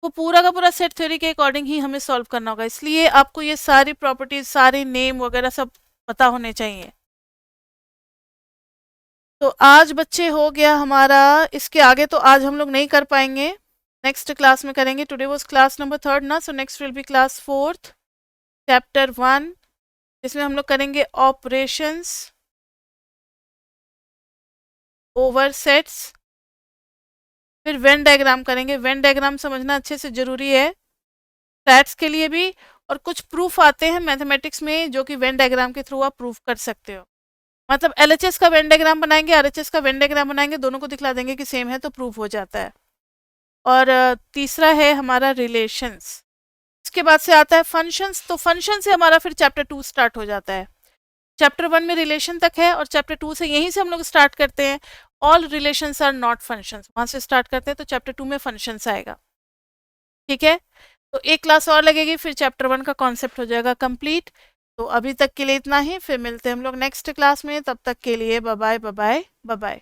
वो पूरा का पूरा सेट थ्योरी के अकॉर्डिंग ही हमें सॉल्व करना होगा, इसलिए आपको ये सारी प्रॉपर्टीज, सारे नेम वगैरह सब पता होने चाहिए। तो आज बच्चे हो गया हमारा, इसके आगे तो आज हम लोग नहीं कर पाएंगे, नेक्स्ट क्लास में करेंगे। टुडे वाज क्लास नंबर 3 ना, so next will be class 4 chapter 1, जिसमें हम लोग करेंगे ऑपरेशंस ओवर सेट्स, फिर वेन डायग्राम करेंगे। वेन डायग्राम समझना अच्छे से जरूरी है स्टैट्स के लिए भी, और कुछ प्रूफ आते हैं मैथमेटिक्स में जो कि वेन डायग्राम के थ्रू आप प्रूफ कर सकते हो। मतलब एलएचएस का वेन डायग्राम बनाएंगे, आरएचएस का वेन डायग्राम बनाएंगे, दोनों को दिखला देंगे कि सेम है तो प्रूफ हो जाता है। और तीसरा है हमारा रिलेशंस। इसके बाद से आता है फंक्शंस। तो फंक्शन से हमारा फिर चैप्टर 2 स्टार्ट हो जाता है। चैप्टर 1 में रिलेशन तक है और चैप्टर 2 से यहीं से हम लोग स्टार्ट करते हैं। All relations are not functions, वहां से स्टार्ट करते हैं, तो चैप्टर 2 में फंक्शंस आएगा। ठीक है, तो एक क्लास और लगेगी, फिर चैप्टर 1 का कॉन्सेप्ट हो जाएगा कंप्लीट। तो अभी तक के लिए इतना ही, फिर मिलते हैं हम लोग नेक्स्ट क्लास में। तब तक के लिए bye bye, bye bye, bye bye.